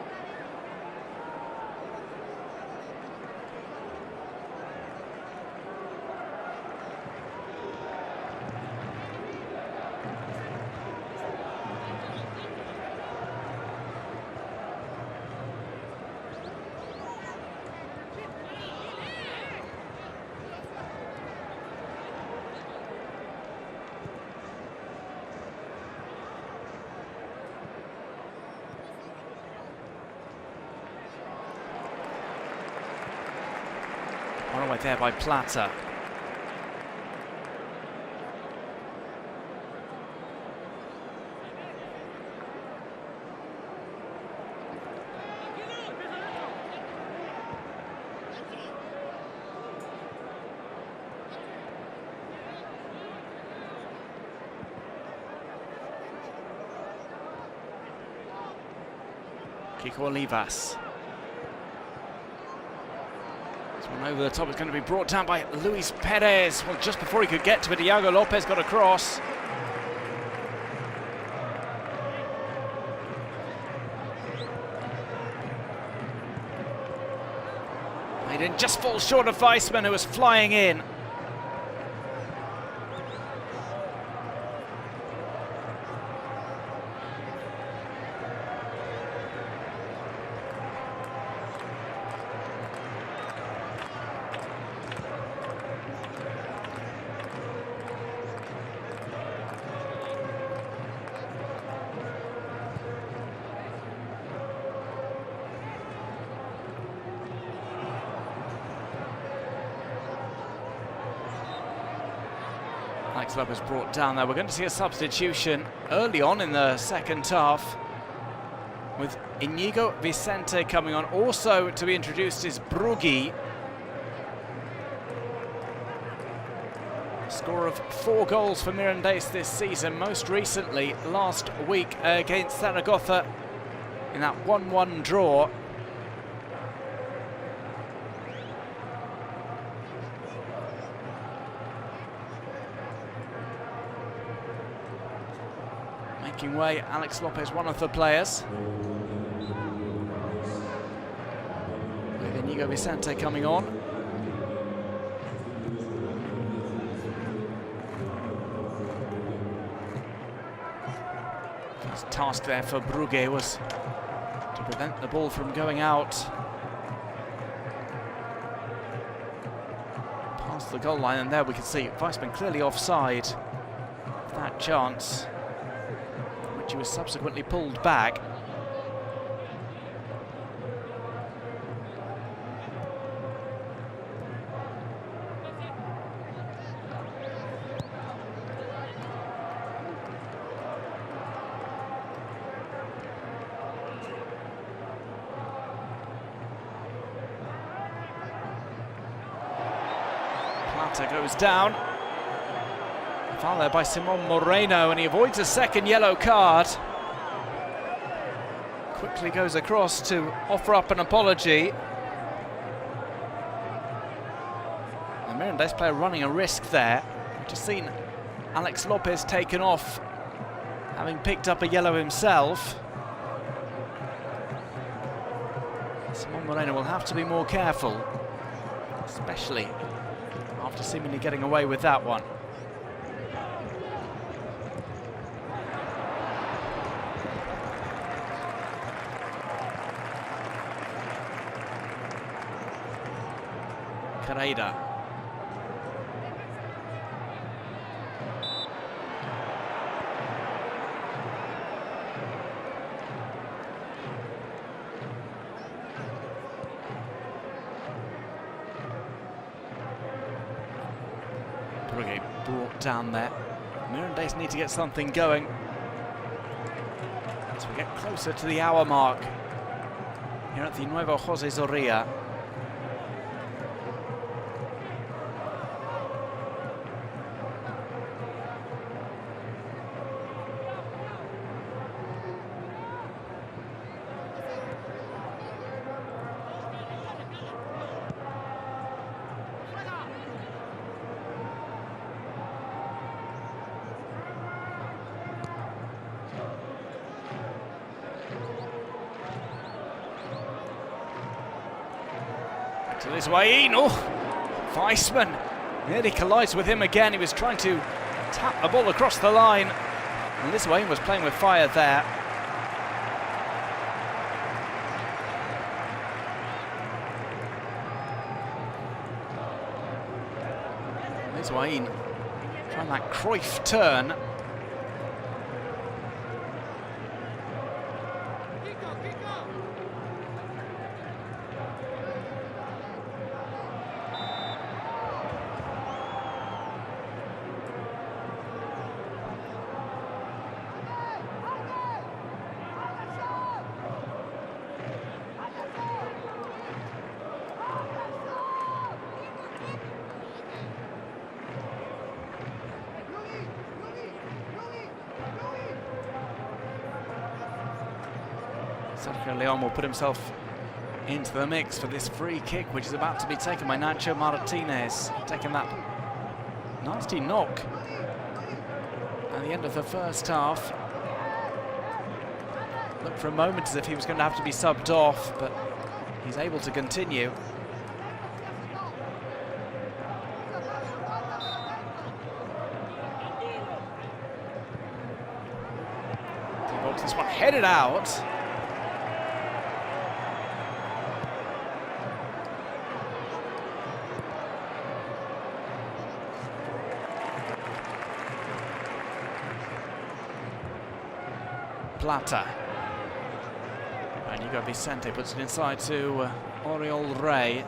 One away there by Plata. Kiko Olivas. One over the top is going to be brought down by Luis Perez. Well, just before he could get to it, Iago Lopez got across. He didn't just fall short of Weissman, who was flying in. Lopez brought down there. We're going to see a substitution early on in the second half with Inigo Vicente coming on. Also to be introduced is Brugui. Score of 4 goals for Mirandés this season, most recently last week against Zaragoza in that 1-1 draw. Making way, Alex Lopez, one of the players. With Inigo Vicente coming on. First task there for Brugui was to prevent the ball from going out. Past the goal line, and there we can see Weissman clearly offside. chance, which he was subsequently pulled back. Goes down. Foul there by Simon Moreno, and he avoids a second yellow card. Quickly goes across to offer up an apology. The Mirandés player running a risk there. We've just seen Alex Lopez taken off, having picked up a yellow himself. Simon Moreno will have to be more careful, especially after seemingly getting away with that one. Carreira. Brought down there. Mirandés need to get something going as we get closer to the hour mark here at the Nuevo José Zorrilla. To this way, Weissman nearly collides with him again. He was trying to tap the ball across the line, and this way was playing with fire there. This way, trying that Cruyff turn. Sergio Leon will put himself into the mix for this free kick, which is about to be taken by Nacho Martinez, taking that nasty knock at the end of the first half. Looked for a moment as if he was going to have to be subbed off, but he's able to continue. This one headed out. Plata. And Hugo Vicente puts it inside to Oriol Rey.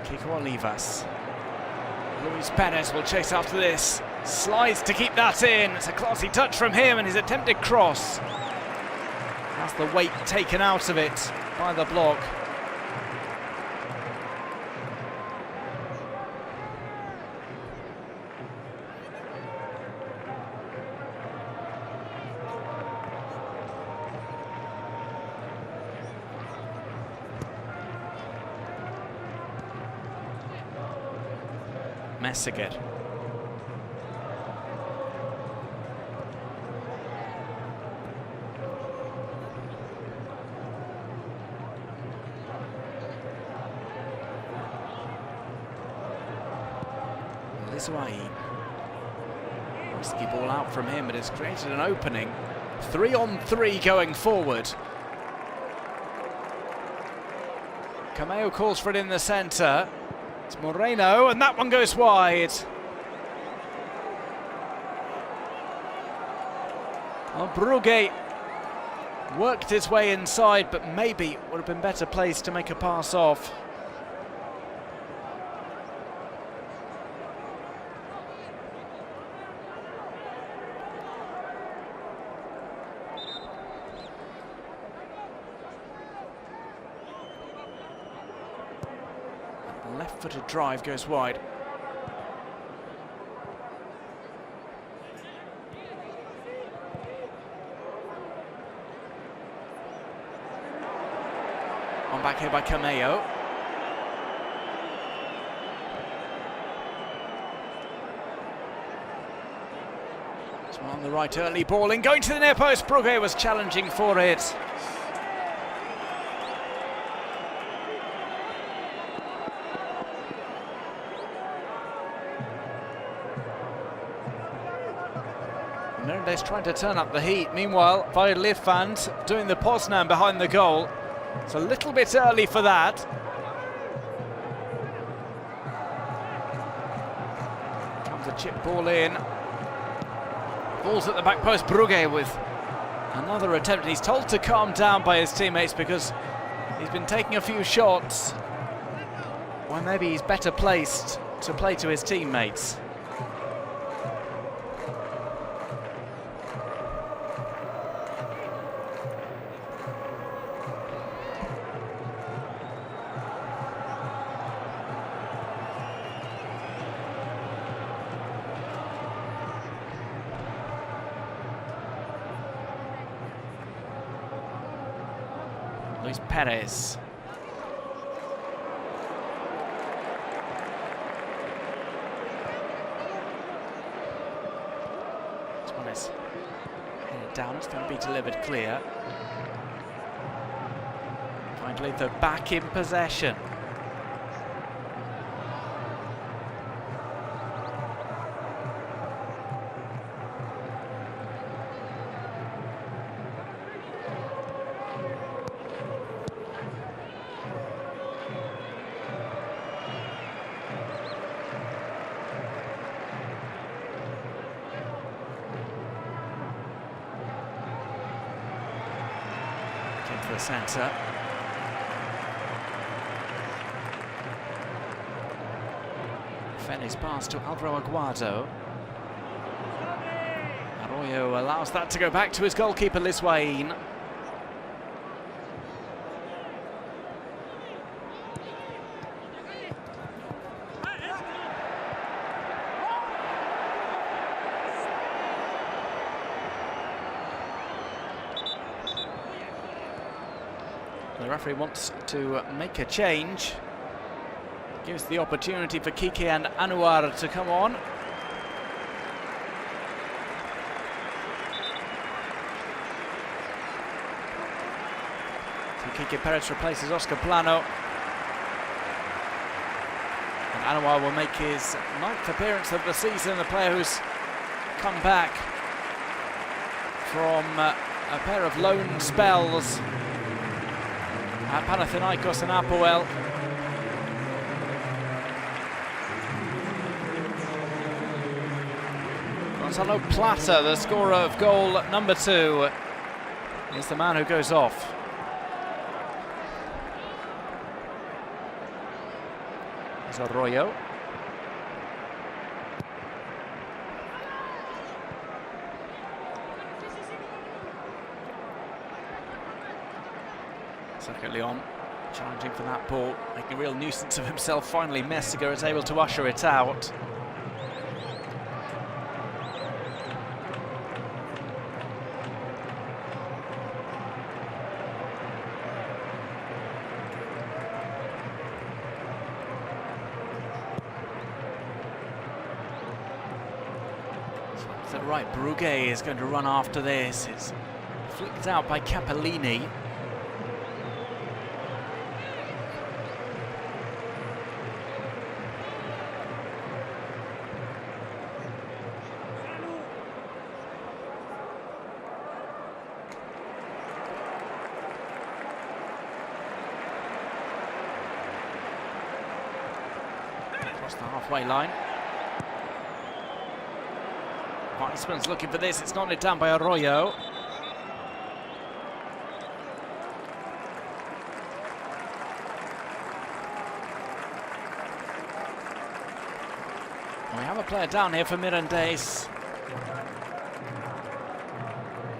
Kiko Olivas. Luis Perez will chase after this. Slides to keep that in. It's a classy touch from him, and his attempted cross has the weight taken out of it by the block. Messiger. Liswayi. Risky ball out from him, but it's created an opening. 3-on-3 going forward. Cameo calls for it in the centre. It's Moreno, and that one goes wide. Well, Brugge worked his way inside, but maybe would have been better placed to make a pass off. Left-footed drive goes wide. On back here by Cameo. It's on the right, early balling, going to the near post. Brugge was challenging for it. Mirandés trying to turn up the heat. Meanwhile, Valladolid fans doing the Poznan behind the goal. It's a little bit early for that. Comes a chip ball in. Ball's at the back post. Brugge with another attempt. He's told to calm down by his teammates because he's been taking a few shots. Well, maybe he's better placed to play to his teammates. Luis Perez. This one is headed down, it's going to be delivered clear. Finally, they're back in possession. To the centre. Fenny's pass to Alvaro Aguado. Arroyo allows that to go back to his goalkeeper, Liswayi. The referee wants to make a change. Gives the opportunity for Kike and Anouar to come on. So Kike Perez replaces Oscar Plano. And Anouar will make his 9th appearance of the season, the player who's come back from a pair of loan spells at Panathinaikos and Apoel. Gonzalo Plata, the scorer of goal number 2, is the man who goes off. There's Arroyo. Sergio Leon challenging for that ball, making a real nuisance of himself. Finally, Messiga is able to usher it out. So right, Brugge is going to run after this. It's flicked out by Capellini. across the halfway line. Weissman's looking for this, it's knocked it down by Arroyo. We have a player down here for Mirandés.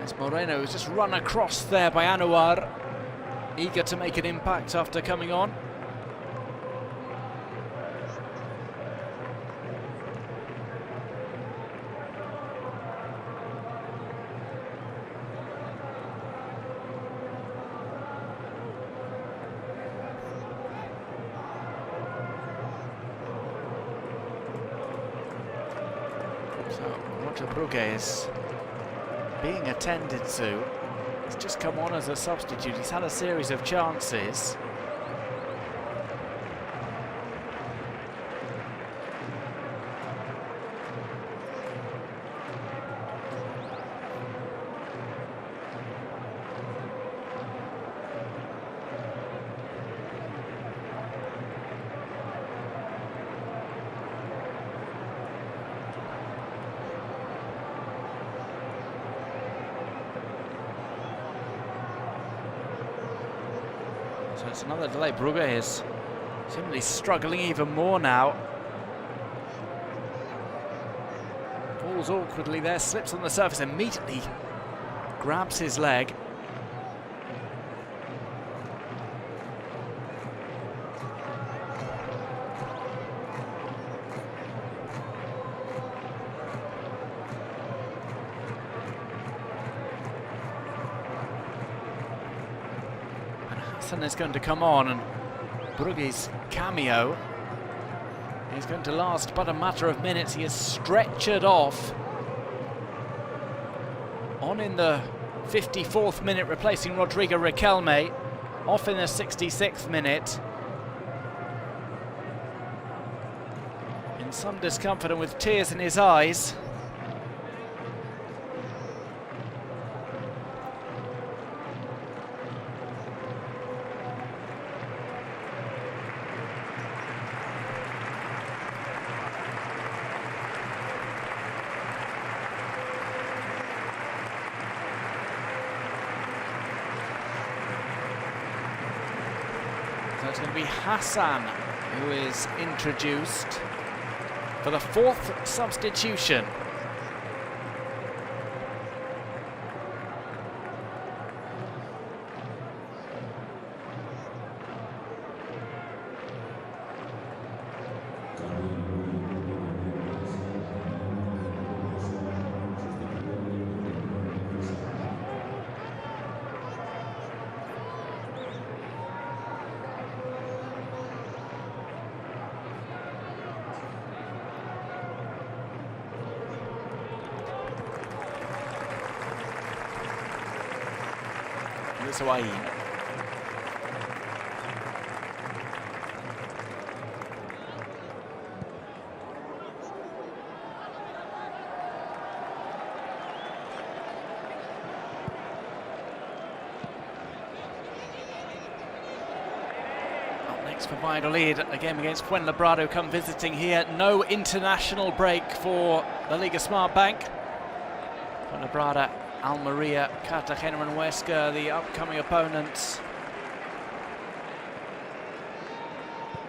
It's Moreno who's just run across there by Anouar, eager to make an impact after coming on. Is being attended to. He's just come on as a substitute. He's had a series of chances. So it's another delay. Brugge is seemingly struggling even more now. Falls awkwardly there, slips on the surface, immediately grabs his leg. Is going to come on, and Brugge's cameo is going to last but a matter of minutes. He is stretchered off on in the 54th minute, replacing Rodrigo Riquelme, off in the 66th minute in some discomfort and with tears in his eyes. It's going to be Hassan who is introduced for the 4th substitution. Away. Up next for Valladolid, a game against Fuenlabrada, come visiting here. No international break for the Liga Smart Bank. Fuenlabrada, Almeria, Cartagena and Huesca, the upcoming opponents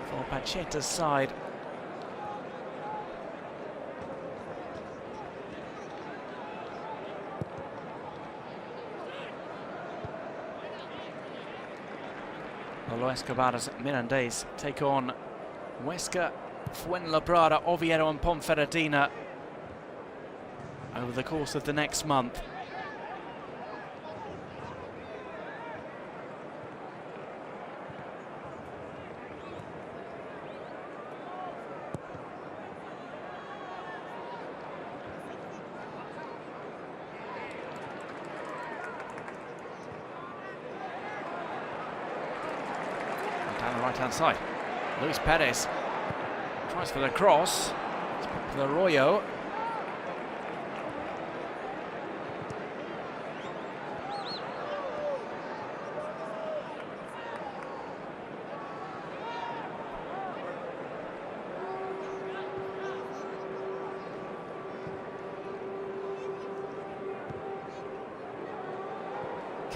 for Pacheta's side. Los Escobar's Mirandés take on Huesca, Fuenlabrada, Oviedo and Ponferradina over the course of the next month. Down the right-hand side, Luis Perez tries for the cross. It's for the Arroyo.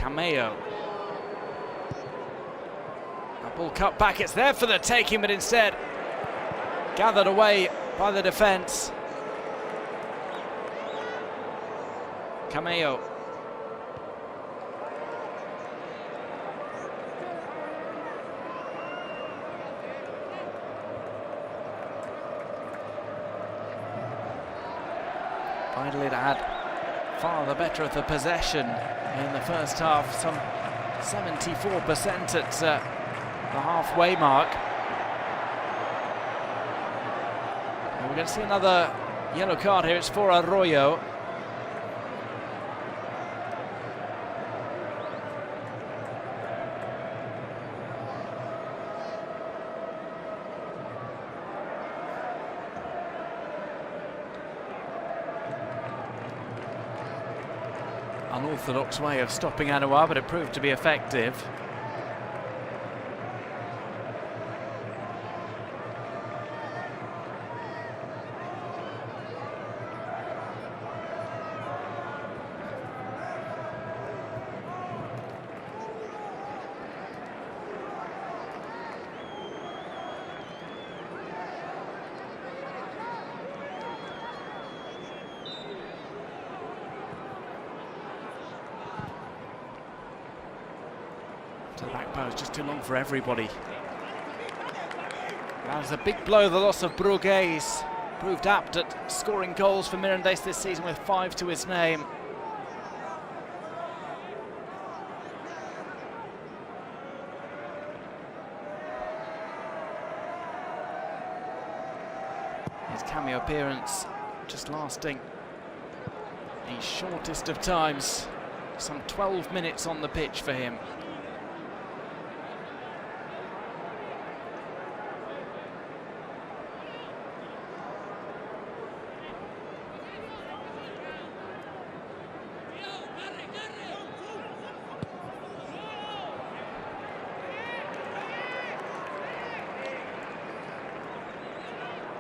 Cameo. That ball cut back, it's there for the taking, but instead gathered away by the defence. Cameo. Valladolid had far the better of the possession in the first half, some 74% at the halfway mark. And we're going to see another yellow card here. It's for Arroyo. Unorthodox way of stopping Anouar, but it proved to be effective. To the back post, just too long for everybody. That was a big blow, the loss of Brugués. Proved apt at scoring goals for Mirandés this season with 5 to his name. His cameo appearance just lasting the shortest of times. Some 12 minutes on the pitch for him.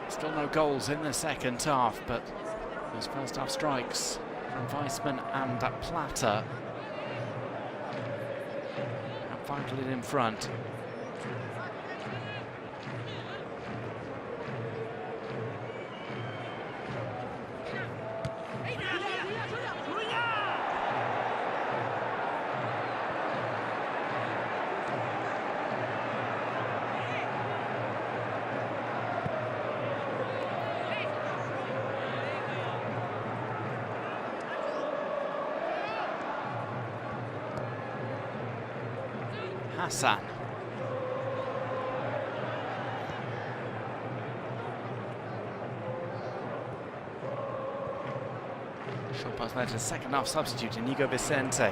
Still no goals in the second half, but those first half strikes from Weissman and Plata have Valladolid in front. Hassan. Short pass there to the second half substitute, Inigo Vicente.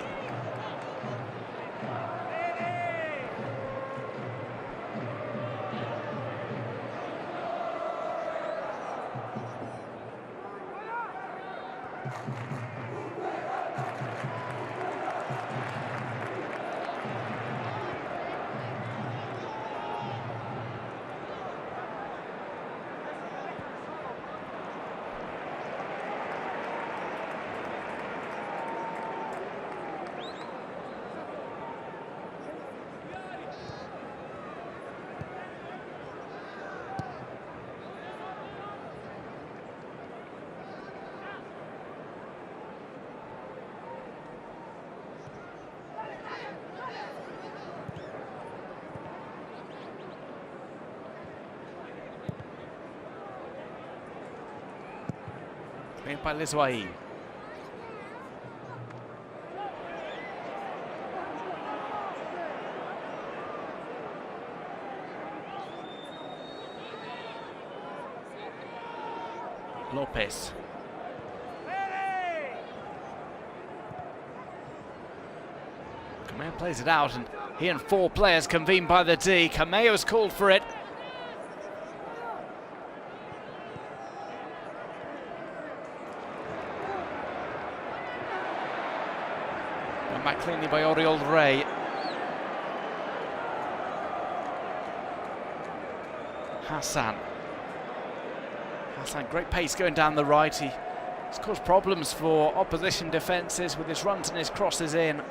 Made by Lizouai. Lopez. Cameo plays it out, and he and 4 players convened by the D. Cameo's called for it. Back cleanly by Oriol Rey. Hassan, great pace going down the right. He's caused problems for opposition defences with his runs and his crosses in.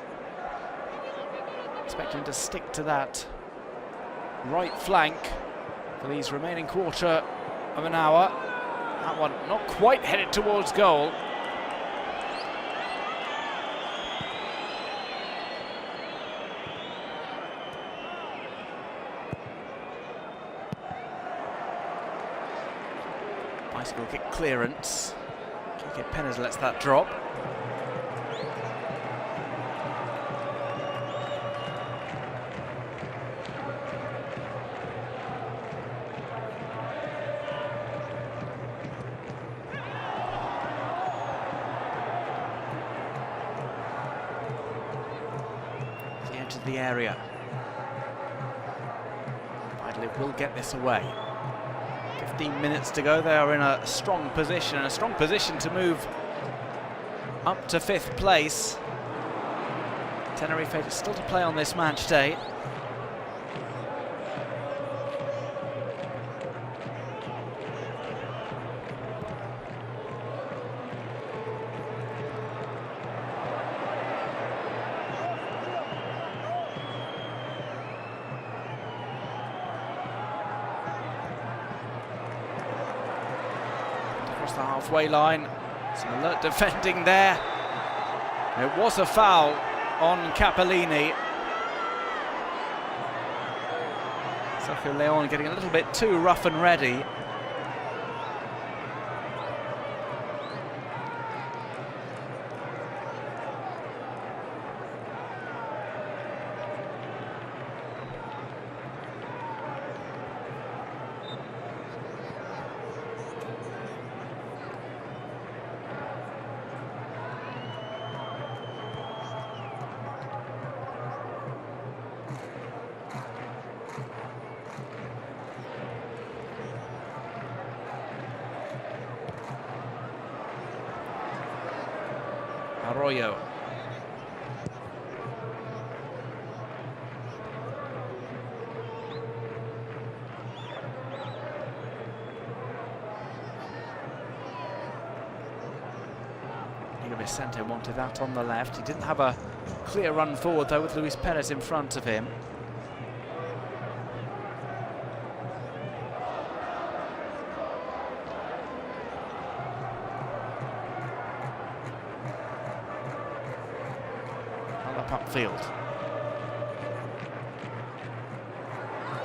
Expect him to stick to that right flank for these remaining quarter of an hour. That one not quite headed towards goal. Bicycle kick clearance. Kike Perez lets that drop. He entered the area. Valladolid will get this away. 15 minutes to go. They are in a strong position to move up to 5th place. Tenerife is still to play on this match day. Across the halfway line, some alert defending there. It was a foul on Capellini. Sergio Leon getting a little bit too rough and ready. Arroyo. Vicente wanted that on the left. He didn't have a clear run forward though, with Luis Perez in front of him. Upfield.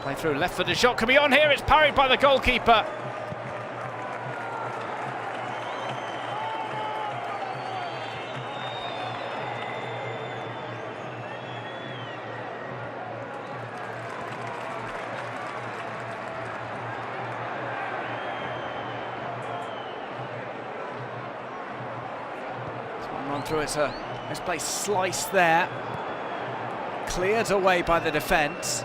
Play through, left-footed shot could be on here. It's parried by the goalkeeper. It's one run through. It's a misplaced slice there. Cleared away by the defence.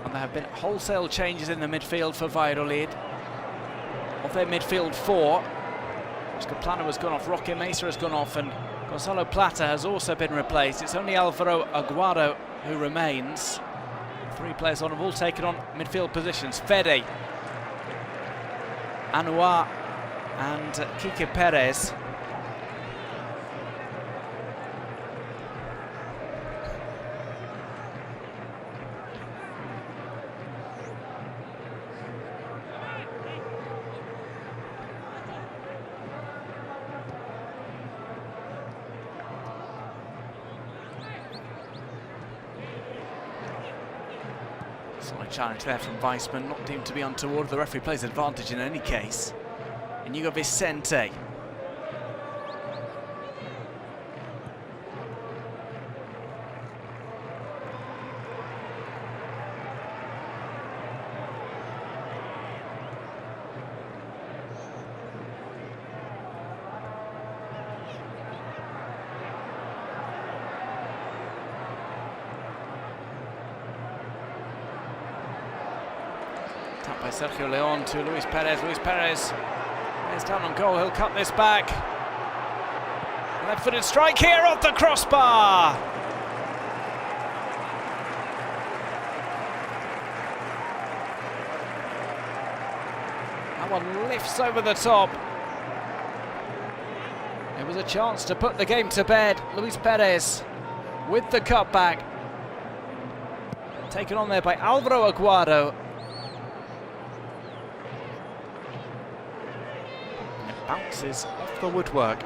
And there have been wholesale changes in the midfield for Valladolid. Of their midfield four, Oscar Plana has gone off, Roque Mesa has gone off, and Gonzalo Plata has also been replaced. It's only Alvaro Aguado who remains. 3 players on have all taken on midfield positions. Verde, Anouar and Kike Perez. Solid challenge there from Weissman, not deemed to be untoward. The referee plays advantage in any case. Inigo Vicente. Tapped by Sergio Leon to Luis Perez. Luis Perez is down on goal. He'll cut this back. Left-footed strike here off the crossbar. That one lifts over the top. It was a chance to put the game to bed. Luis Perez with the cutback. Taken on there by Alvaro Aguado. And it bounces off the woodwork.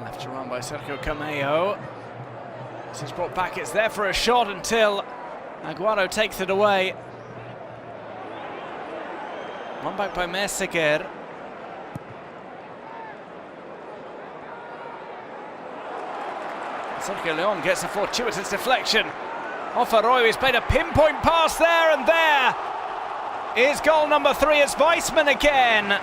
Left to run by Sergio Cameo. This is brought back, it's there for a shot until Aguado takes it away. One back by Merseguer. Sergio Leon gets a fortuitous deflection off Arroyo. He's played a pinpoint pass there, and there is goal number 3. It's Weissman again.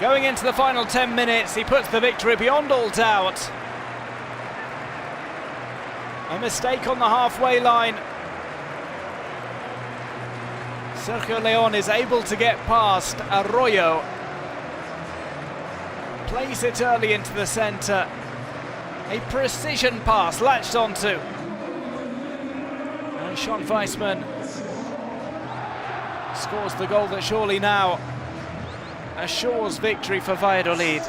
Going into the final 10 minutes, he puts the victory beyond all doubt. A mistake on the halfway line. Sergio Leon is able to get past Arroyo. Plays it early into the centre. A precision pass latched onto. And Sean Weissman scores the goal that surely now assures victory for Valladolid.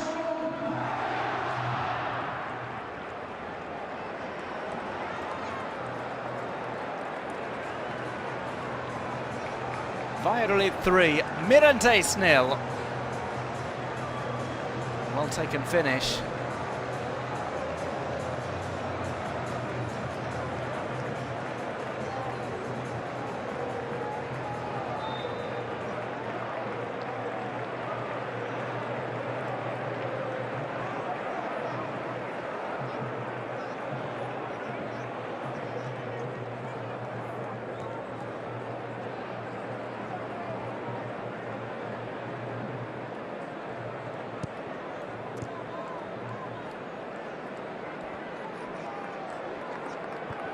Valladolid 3, Mirandés 0. Well taken finish.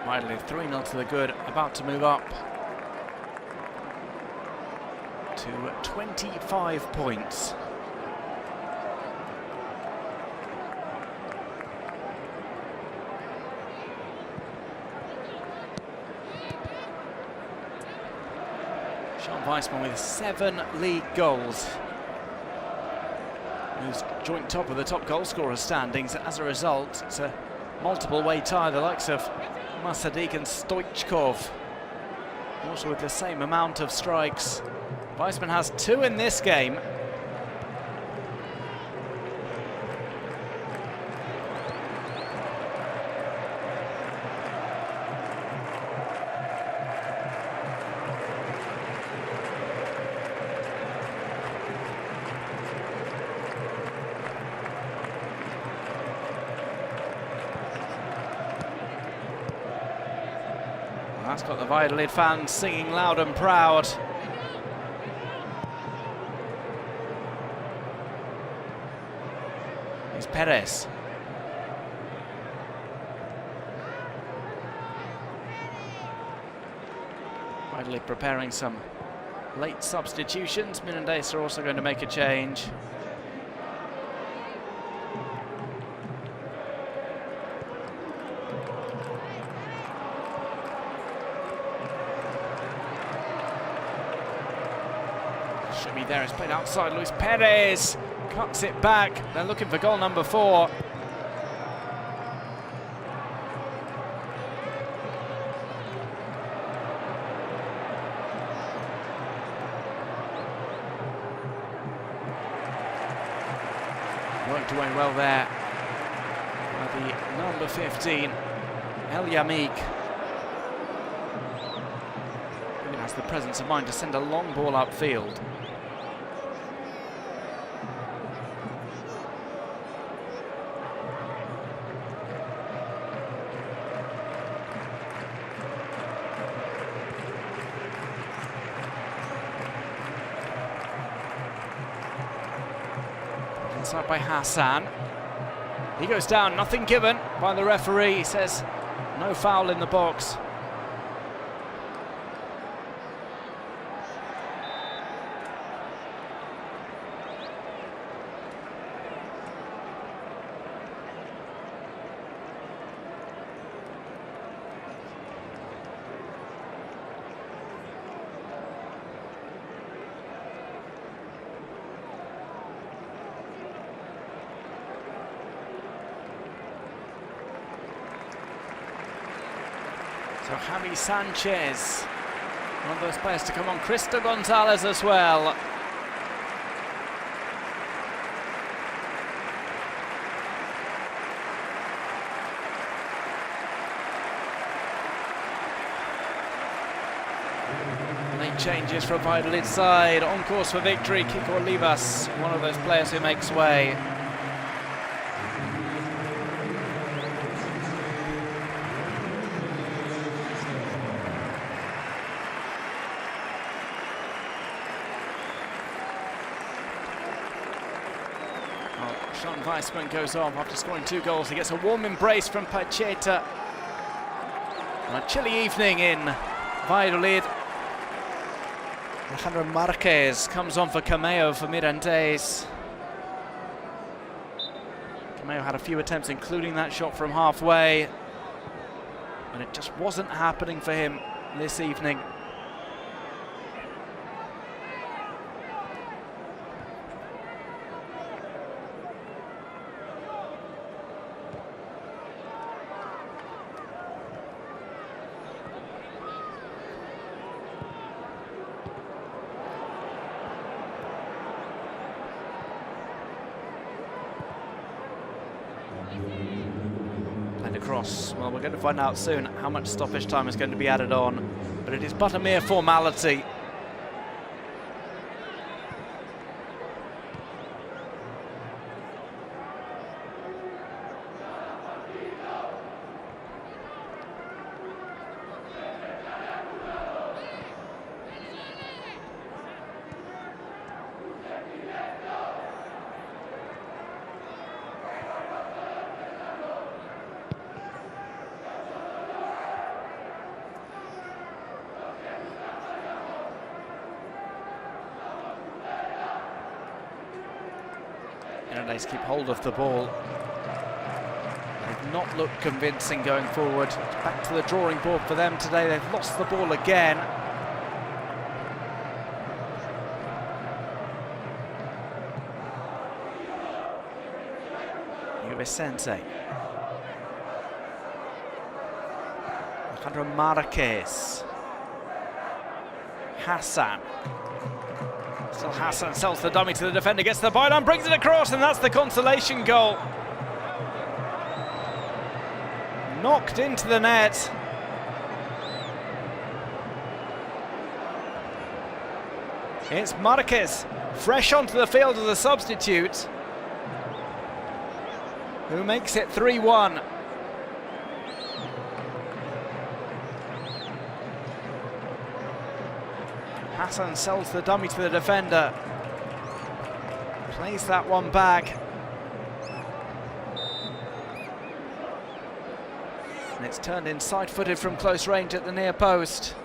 Valladolid 3-0 to the good, about to move up to 25 points. Sean Weissman with 7 league goals. Moves joint top of the top goal scorer standings. As a result, it's a multiple way tie, the likes of Masadik and Stoichkov, also with the same amount of strikes. Weissman has 2 in this game. That's got the Valladolid fans singing loud and proud. It's Perez. Valladolid preparing some late substitutions. Mirandés are also going to make a change. There, it's played outside. Luis Perez cuts it back. They're looking for goal number 4. Worked away well there by the number 15, El Yamik. He has the presence of mind to send a long ball upfield. Inside by Hassan. He goes down, nothing given by the referee. He says no foul in the box. So Javi Sanchez, one of those players to come on. Cristo Gonzalez as well. Late changes for Valladolid side. On course for victory, Kiko Olivas, one of those players who makes way. Sean Weissman goes off after scoring 2 goals. He gets a warm embrace from Pacheta. On a chilly evening in Valladolid. Alejandro Marquez comes on for Cameo for Mirandés. Cameo had a few attempts, including that shot from halfway, and it just wasn't happening for him this evening. And across, well, we're going to find out soon how much stoppage time is going to be added on, but it is but a mere formality. Mirandés keep hold of the ball. They've not looked convincing going forward. It's back to the drawing board for them today. They've lost the ball again. Vicente. Alejandro Marquez. Hassan. Still Hassan sells the dummy to the defender, gets the byline, brings it across, and that's the consolation goal. Knocked into the net. It's Marquez, fresh onto the field as a substitute, who makes it 3-1. Hassan sells the dummy to the defender. Plays that one back. And it's turned in side-footed from close range at the near post.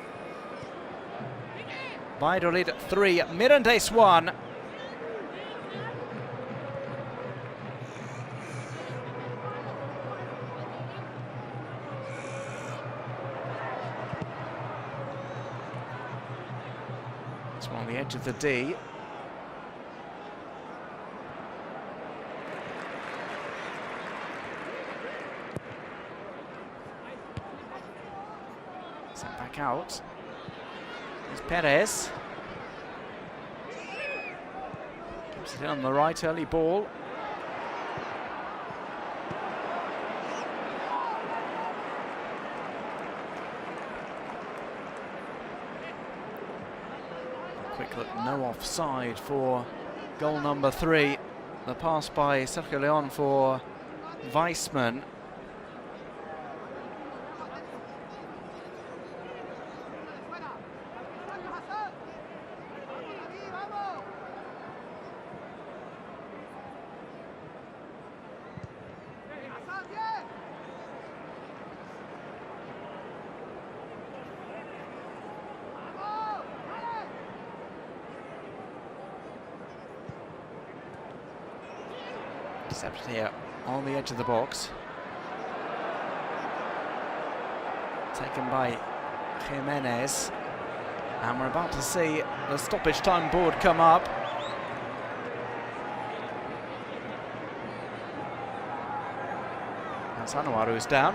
Valladolid 3, Mirandés 1. On the edge of the D. Sent back out. There's Perez. Keeps it in on the right, early ball. Quick look, no offside for goal number 3. The pass by Sergio Leon for Weissman. Intercepted here on the edge of the box. Taken by Jimenez. And we're about to see the stoppage time board come up. That's Anuaru's down.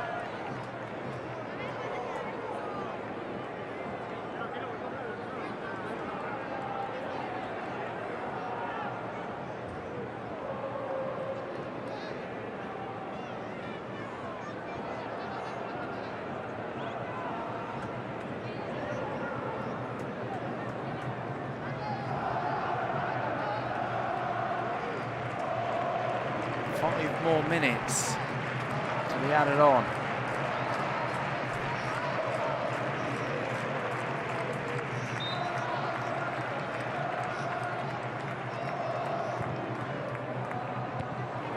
More minutes to be added on.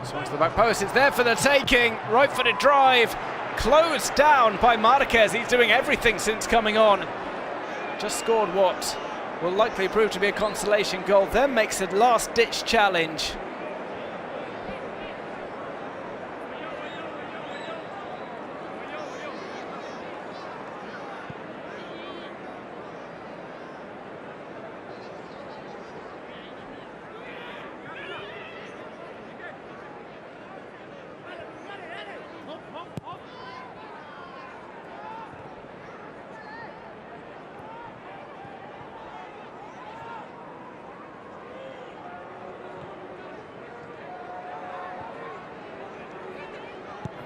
This one's to the back post. It's there for the taking. Right-footed drive. Closed down by Marquez. He's doing everything since coming on. Just scored what will likely prove to be a consolation goal. Then makes a last-ditch challenge.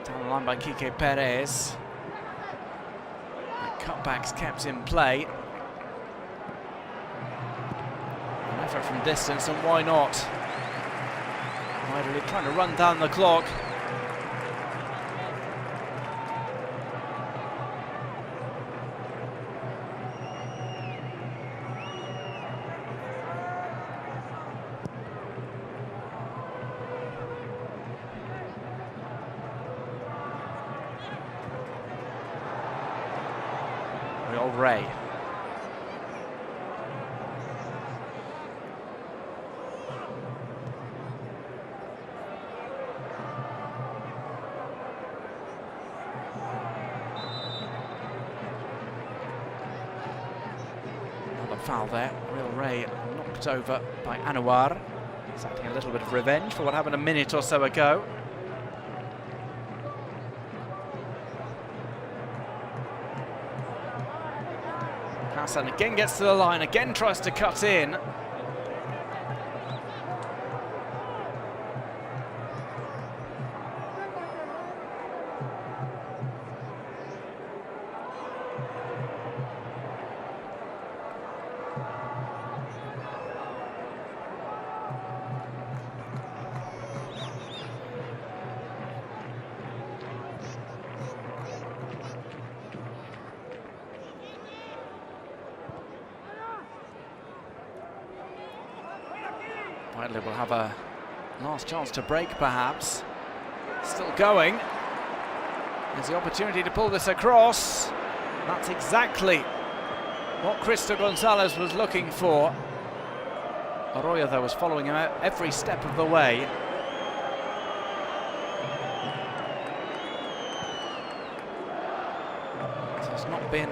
Down the line by Kike Perez. The cutback's kept in play. An effort from distance, and why not? Valladolid trying to run down the clock. Ray. Another foul there. Real Ray knocked over by Anouar. He's acting a little bit of revenge for what happened a minute or so ago. Hassan again gets to the line, again tries to cut in. Valladolid will have a last chance to break, perhaps. Still going. There's the opportunity to pull this across. That's exactly what Cristo Gonzalez was looking for. Arroyo, though, was following him out every step of the way. So it's not been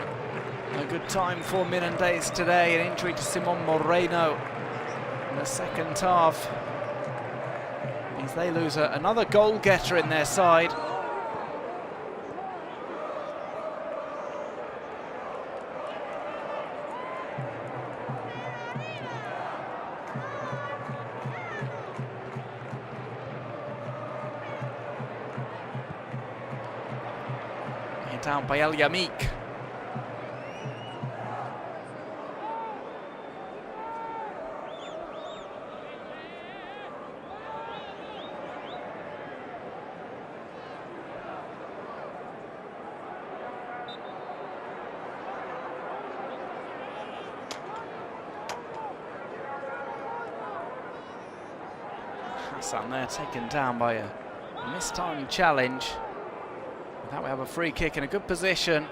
a good time for Mirandés today. An injury to Simon Moreno in the second half means they lose another goal-getter in their side. Hit down by El Yamik. Hassan there taken down by a mistimed challenge. With that we have a free kick in a good position.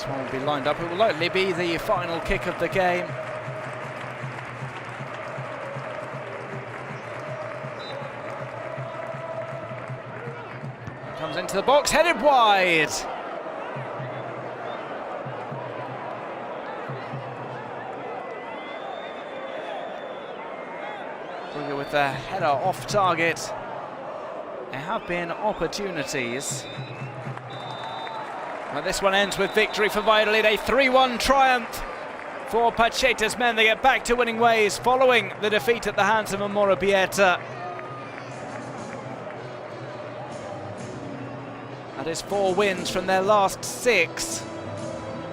This one will be lined up. It will likely be the final kick of the game. Comes into the box, headed wide. With the header off target. There have been opportunities. Well, this one ends with victory for Valladolid, a 3-1 triumph for Pacheta's men. They get back to winning ways following the defeat at the hands of Amora Bieta. That is 4 wins from their last 6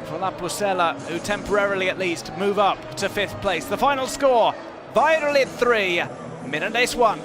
for La Pucella, who temporarily at least move up to 5th place. The final score, Valladolid 3, Mirandés 1.